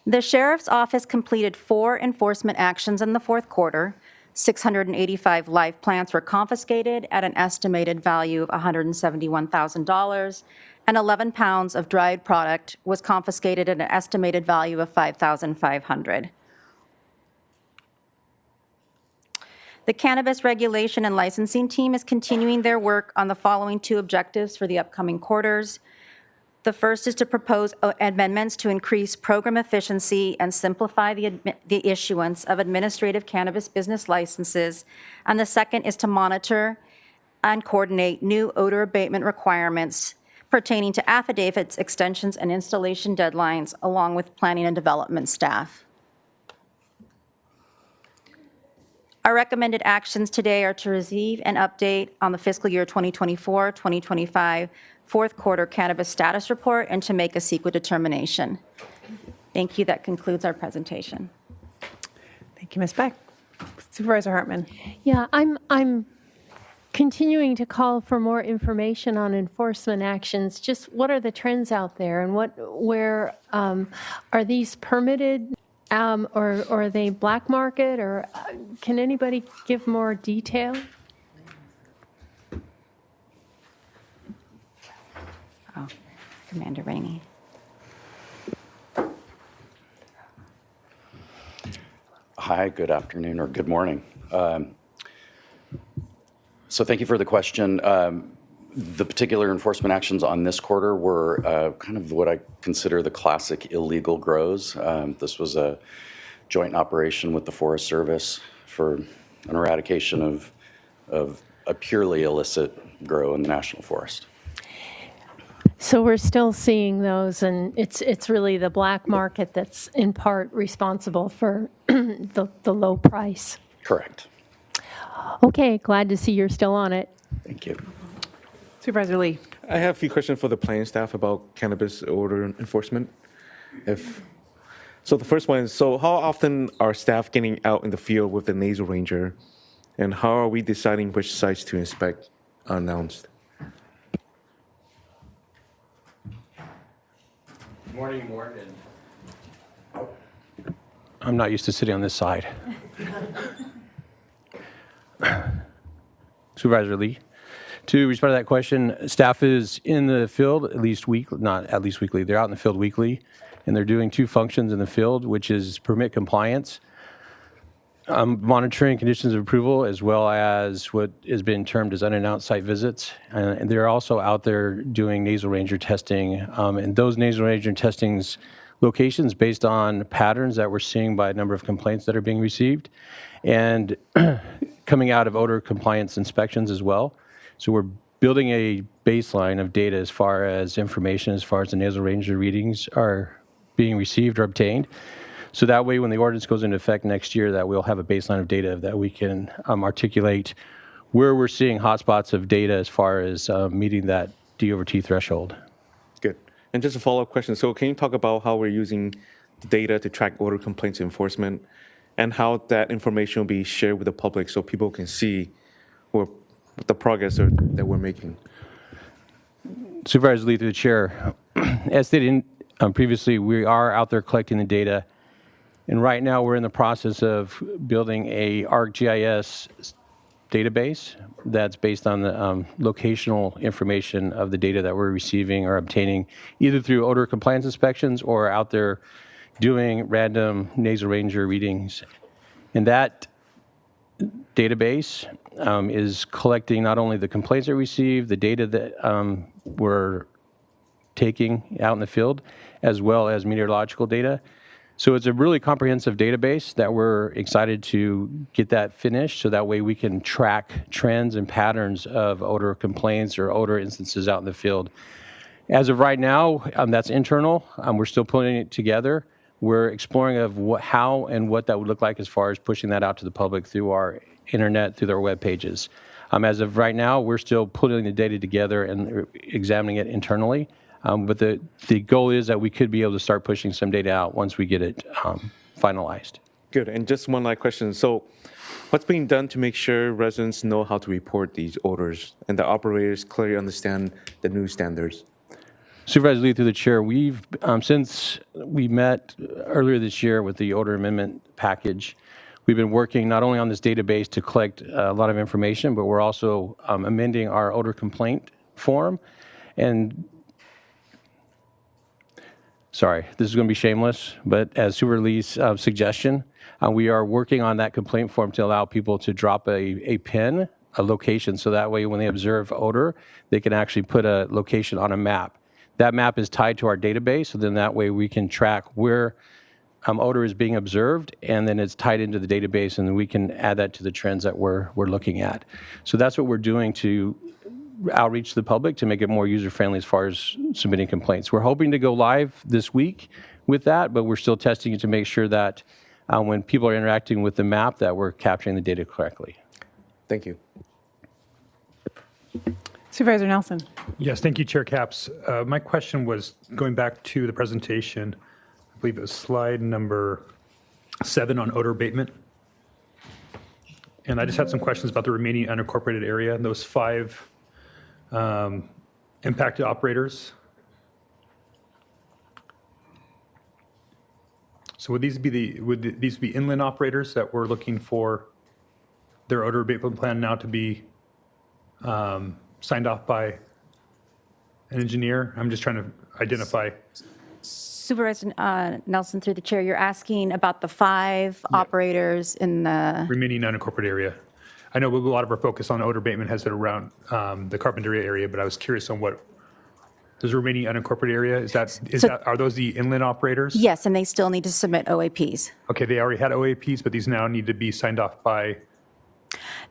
The Sheriff's Office completed 4 enforcement actions in the fourth quarter. 685 live plants were confiscated at an estimated value of $171,000, and 11 pounds of dried product was confiscated at an estimated value of $5,500. The Cannabis Regulation and Licensing Team is continuing their work on the following 2 objectives for the upcoming quarters. The first is to propose amendments to increase program efficiency and simplify the issuance of administrative cannabis business licenses. And the second is to monitor and coordinate new odor abatement requirements pertaining to affidavits, extensions, and installation deadlines, along with planning and development staff. Our recommended actions today are to receive an update on the fiscal year 2024-2025 fourth quarter cannabis status report and to make a CEQA determination. Thank you. That concludes our presentation. Thank you, Ms. Beck. Supervisor Hartman. Yeah, I'm continuing to call for more information on enforcement actions. Just what are the trends out there, and where are these permitted, or are they black market, or can anybody give more detail? Oh, Commander Rainey. Hi, good afternoon or good morning. So thank you for the question. The particular enforcement actions on this quarter were kind of what I consider the classic illegal grows. This was a joint operation with the Forest Service for an eradication of a purely illicit grow in the National Forest. So we're still seeing those, and it's really the black market that's in part responsible for the low price. Correct. Okay, glad to see you're still on it. Thank you. Supervisor Lee. I have a few questions for the planning staff about cannabis odor enforcement. So the first one is, so how often are staff getting out in the field with the nasal ranger, and how are we deciding which sites to inspect unannounced? Morning, Morgan. I'm not used to sitting on this side. Supervisor Lee. To respond to that question, staff is in the field at least weekly, not at least weekly, they're out in the field weekly, and they're doing 2 functions in the field, which is permit compliance, monitoring conditions of approval, as well as what has been termed as unannounced site visits. And they're also out there doing nasal ranger testing. And those nasal ranger testings locations based on patterns that we're seeing by a number of complaints that are being received, and coming out of odor compliance inspections as well. So we're building a baseline of data as far as information, as far as the nasal ranger readings are being received or obtained. So that way, when the ordinance goes into effect next year, that we'll have a baseline of data that we can articulate where we're seeing hotspots of data as far as meeting that D over T threshold. Good. And just a follow-up question. So can you talk about how we're using the data to track odor complaints enforcement, and how that information will be shared with the public so people can see what the progress that we're making? Supervisor Lee, through the chair, as stated previously, we are out there collecting the data. And right now, we're in the process of building a ArcGIS database that's based on the locational information of the data that we're receiving or obtaining, either through odor compliance inspections or out there doing random nasal ranger readings. And that database is collecting not only the complaints that we receive, the data that we're taking out in the field, as well as meteorological data. So it's a really comprehensive database that we're excited to get that finished so that way we can track trends and patterns of odor complaints or odor instances out in the field. As of right now, that's internal. We're still putting it together. We're exploring of how and what that would look like as far as pushing that out to the public through our internet, through their web pages. As of right now, we're still putting the data together and examining it internally. But the goal is that we could be able to start pushing some data out once we get it finalized. Good. And just one last question. So what's being done to make sure residents know how to report these odors and the operators clearly understand the new standards? Supervisor Lee, through the chair, we've, since we met earlier this year with the odor amendment package, we've been working not only on this database to collect a lot of information, but we're also amending our odor complaint form. And sorry, this is going to be shameless, but as Supervisor Lee's suggestion, we are working on that complaint form to allow people to drop a pin, a location, so that way when they observe odor, they can actually put a location on a map. That map is tied to our database, so then that way we can track where odor is being observed, and then it's tied into the database, and then we can add that to the trends that we're looking at. So that's what we're doing to outreach to the public to make it more user-friendly as far as submitting complaints. We're hoping to go live this week with that, but we're still testing it to make sure that when people are interacting with the map that we're capturing the data correctly. Thank you. Supervisor Nelson. Yes, thank you, Chair Capps. My question was going back to the presentation. I believe it was slide number 7 on odor abatement. And I just had some questions about the remaining unincorporated area and those 5 impacted operators. So would these be inland operators that we're looking for their odor abatement plan now to be signed off by an engineer? I'm just trying to identify. Supervisor Nelson, through the chair, you're asking about the 5 operators in the remaining unincorporated area. I know a lot of our focus on odor abatement has been around the Carpinteria area, but I was curious on what does remaining unincorporated area, are those the inland operators? Yes, and they still need to submit OAPs. Okay, they already had OAPs, but these now need to be signed off by.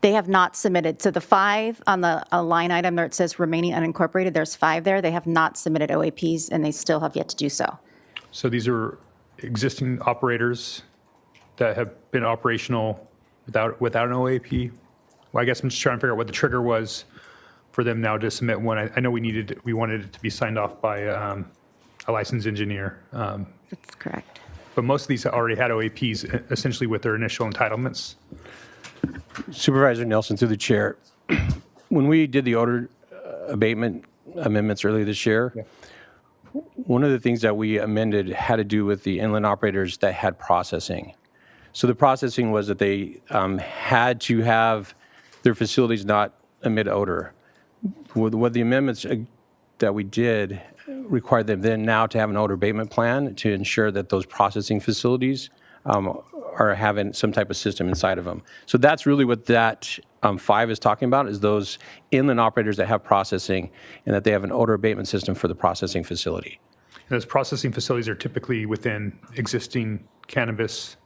They have not submitted. So the 5 on the line item there, it says remaining unincorporated, there's 5 there. They have not submitted OAPs, and they still have yet to do so. So these are existing operators that have been operational without an OAP? Well, I guess I'm just trying to figure out what the trigger was for them now to submit one. I know we wanted it to be signed off by a licensed engineer. That's correct. But most of these already had OAPs essentially with their initial entitlements. Supervisor Nelson, through the chair, when we did the odor abatement amendments earlier this year, one of the things that we amended had to do with the inland operators that had processing. So the processing was that they had to have their facilities not emit odor. What the amendments that we did required them then now to have an odor abatement plan to ensure that those processing facilities are having some type of system inside of them. So that's really what that 5 is talking about, is those inland operators that have processing and that they have an odor abatement system for the processing facility. And those processing facilities are typically within existing cannabis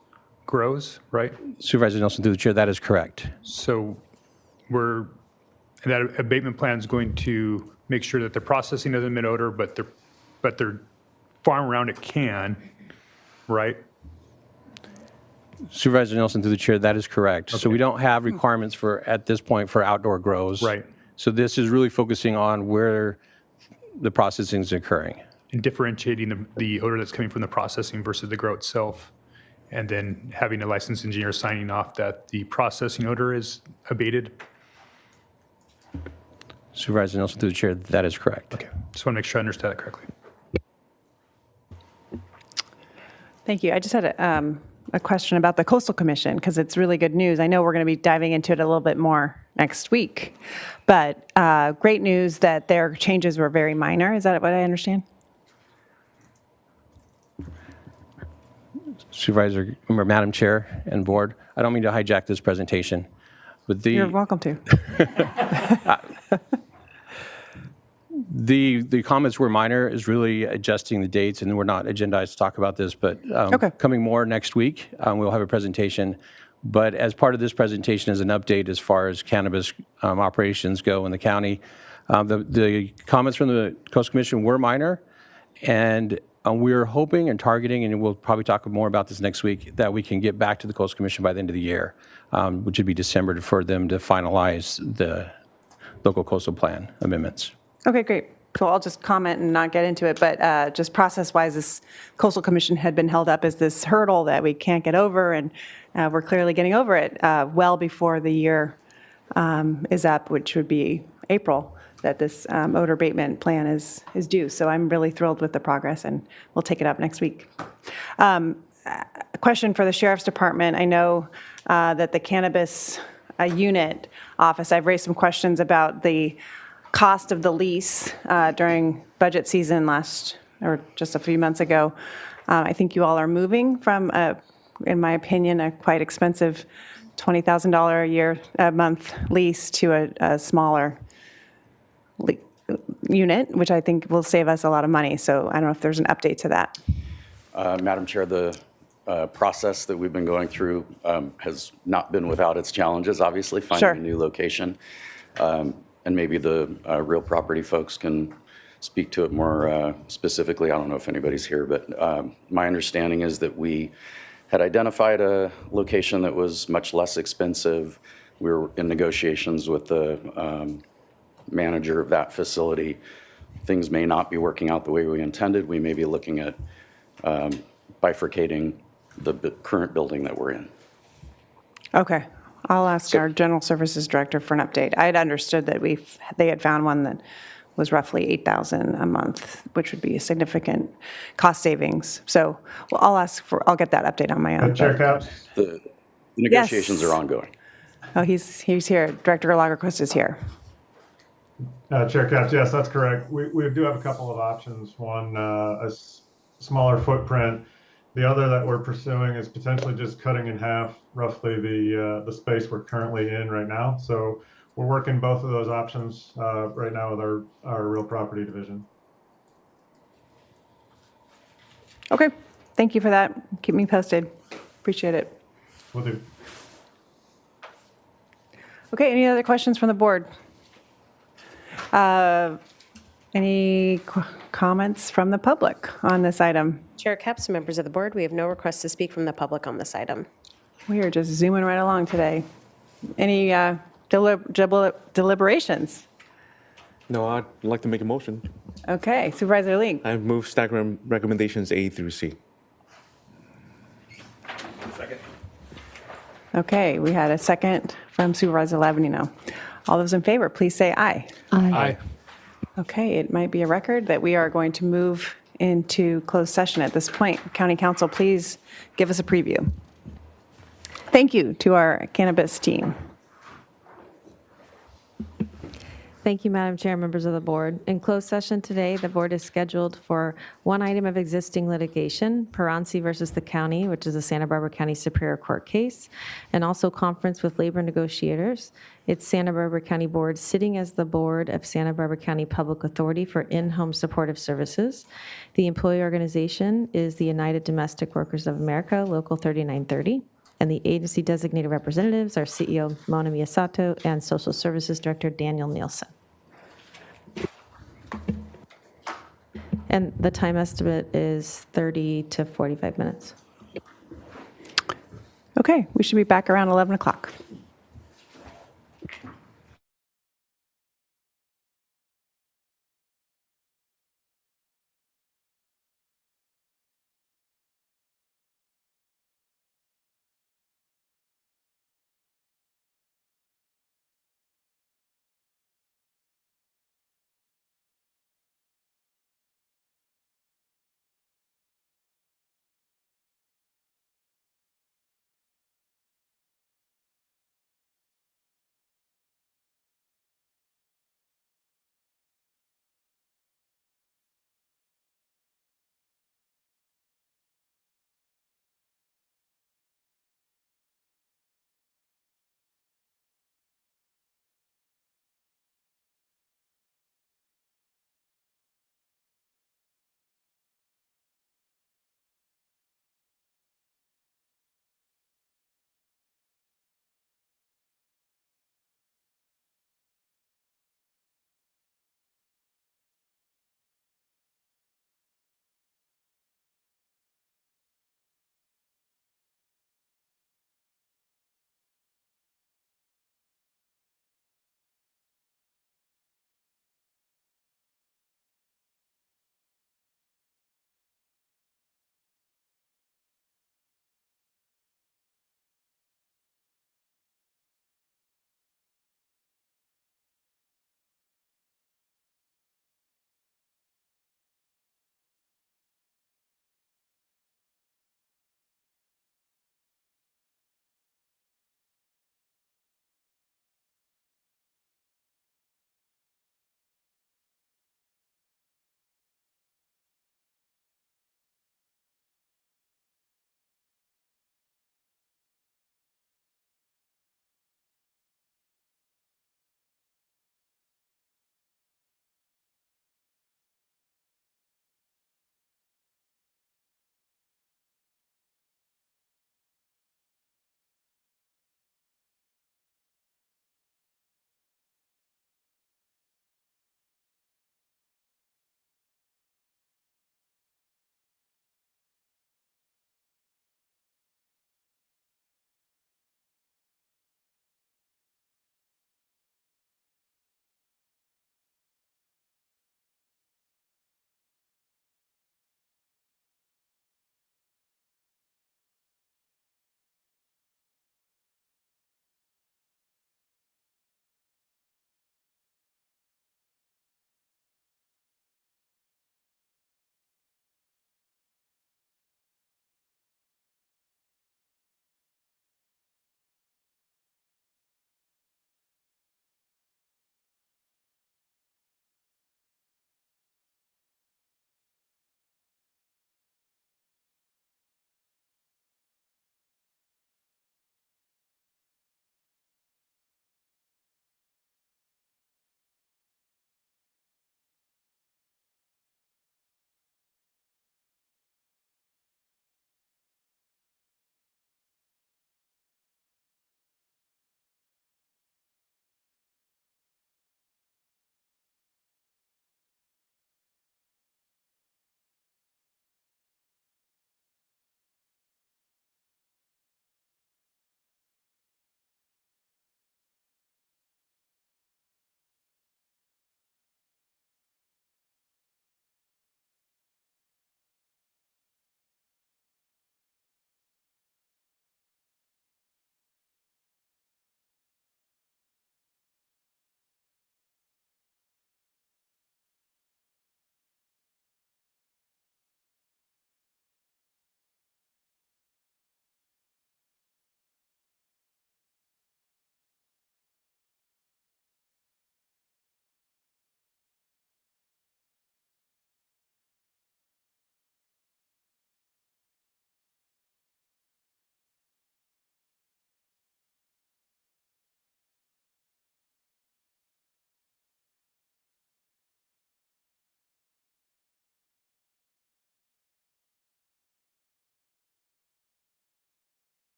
grows, right? Supervisor Nelson, through the chair, that is correct. So that abatement plan is going to make sure that the processing doesn't emit odor, but their farm around it can, right? Supervisor Nelson, through the chair, that is correct. Okay. So we don't have requirements at this point for outdoor grows. Right. So this is really focusing on where the processing is occurring. And differentiating the odor that's coming from the processing versus the grow itself. And then having a licensed engineer signing off that the processing odor is abated. Supervisor Nelson, through the chair, that is correct. Okay, just want to make sure I understand that correctly. Thank you. I just had a question about the Coastal Commission because it's really good news. I know we're going to be diving into it a little bit more next week, but great news that their changes were very minor. Is that what I understand? Supervisor, or Madam Chair and Board, I don't mean to hijack this presentation, but You're welcome to. The comments were minor, is really adjusting the dates, and we're not agendized to talk about this, but coming more next week, we'll have a presentation. But as part of this presentation is an update as far as cannabis operations go in the county. The comments from the Coastal Commission were minor, and we're hoping and targeting, and we'll probably talk more about this next week, that we can get back to the Coastal Commission by the end of the year, which would be December, for them to finalize the local coastal plan amendments. Okay, great. So I'll just comment and not get into it, but just process-wise, this Coastal Commission had been held up as this hurdle that we can't get over, and we're clearly getting over it well before the year is up, which would be April, that this odor abatement plan is due. So I'm really thrilled with the progress, and we'll take it up next week. A question for the Sheriff's Department. I know that the cannabis unit office, I've raised some questions about the cost of the lease during budget season or just a few months ago. I think you all are moving from, in my opinion, a quite expensive $20,000 a month lease to a smaller unit, which I think will save us a lot of money. So I don't know if there's an update to that. Madam Chair, the process that we've been going through has not been without its challenges, obviously, finding a new location. And maybe the real property folks can speak to it more specifically. I don't know if anybody's here, but my understanding is that we had identified a location that was much less expensive. We were in negotiations with the manager of that facility. Things may not be working out the way we intended. We may be looking at bifurcating the current building that we're in. Okay. I'll ask our General Services Director for an update. I had understood that they had found one that was roughly $8,000 a month, which would be a significant cost savings. So I'll get that update on my own. Chair Capps? The negotiations are ongoing. Oh, he's here. Director Lagerquist is here. Chair Capps, yes, that's correct. We do have a couple of options. One, a smaller footprint. The other that we're pursuing is potentially just cutting in half roughly the space we're currently in right now. So we're working both of those options right now with our real property division. Okay. Thank you for that. Keep me posted. Appreciate it. Will do. Okay. Any other questions from the board? Any comments from the public on this item? Chair Capps, members of the board, we have no requests to speak from the public on this item. We are just zooming right along today. Any deliberations? No, I'd like to make a motion. Okay, Supervisor Lee. I move stack recommendations A through C. Second. Okay, we had a second from Supervisor Lavanino. All those in favor, please say aye. Aye. Okay, it might be a record that we are going to move into closed session at this point. County Council, please give us a preview. Thank you to our cannabis team. Thank you, Madam Chair, members of the board. In closed session today, the board is scheduled for one item of existing litigation, Peranci versus the county, which is a Santa Barbara County Superior Court case, and also conference with labor negotiators. It's Santa Barbara County Board sitting as the board of Santa Barbara County Public Authority for In-Home Supportive Services. The employee organization is the United Domestic Workers of America, Local 3930. And the agency designated representatives are CEO Mona Miyasato and Social Services Director Daniel Nielsen. And the time estimate is 30 to 45 minutes. Okay, we should be back around 11 o'clock.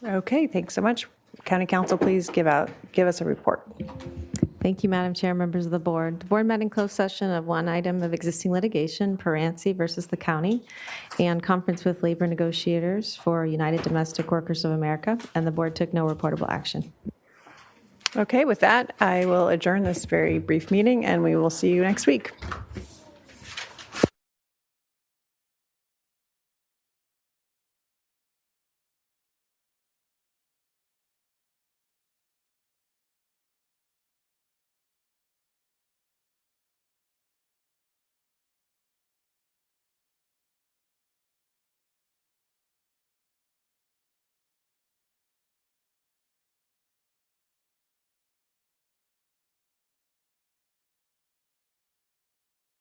Okay, thanks so much. County Council, please give us a report. Thank you, Madam Chair, members of the board. The board met in closed session of one item of existing litigation, Paransi versus the county, and conference with labor negotiators for United Domestic Workers of America, and the board took no reportable action. Okay, with that, I will adjourn this very brief meeting, and we will see you next week.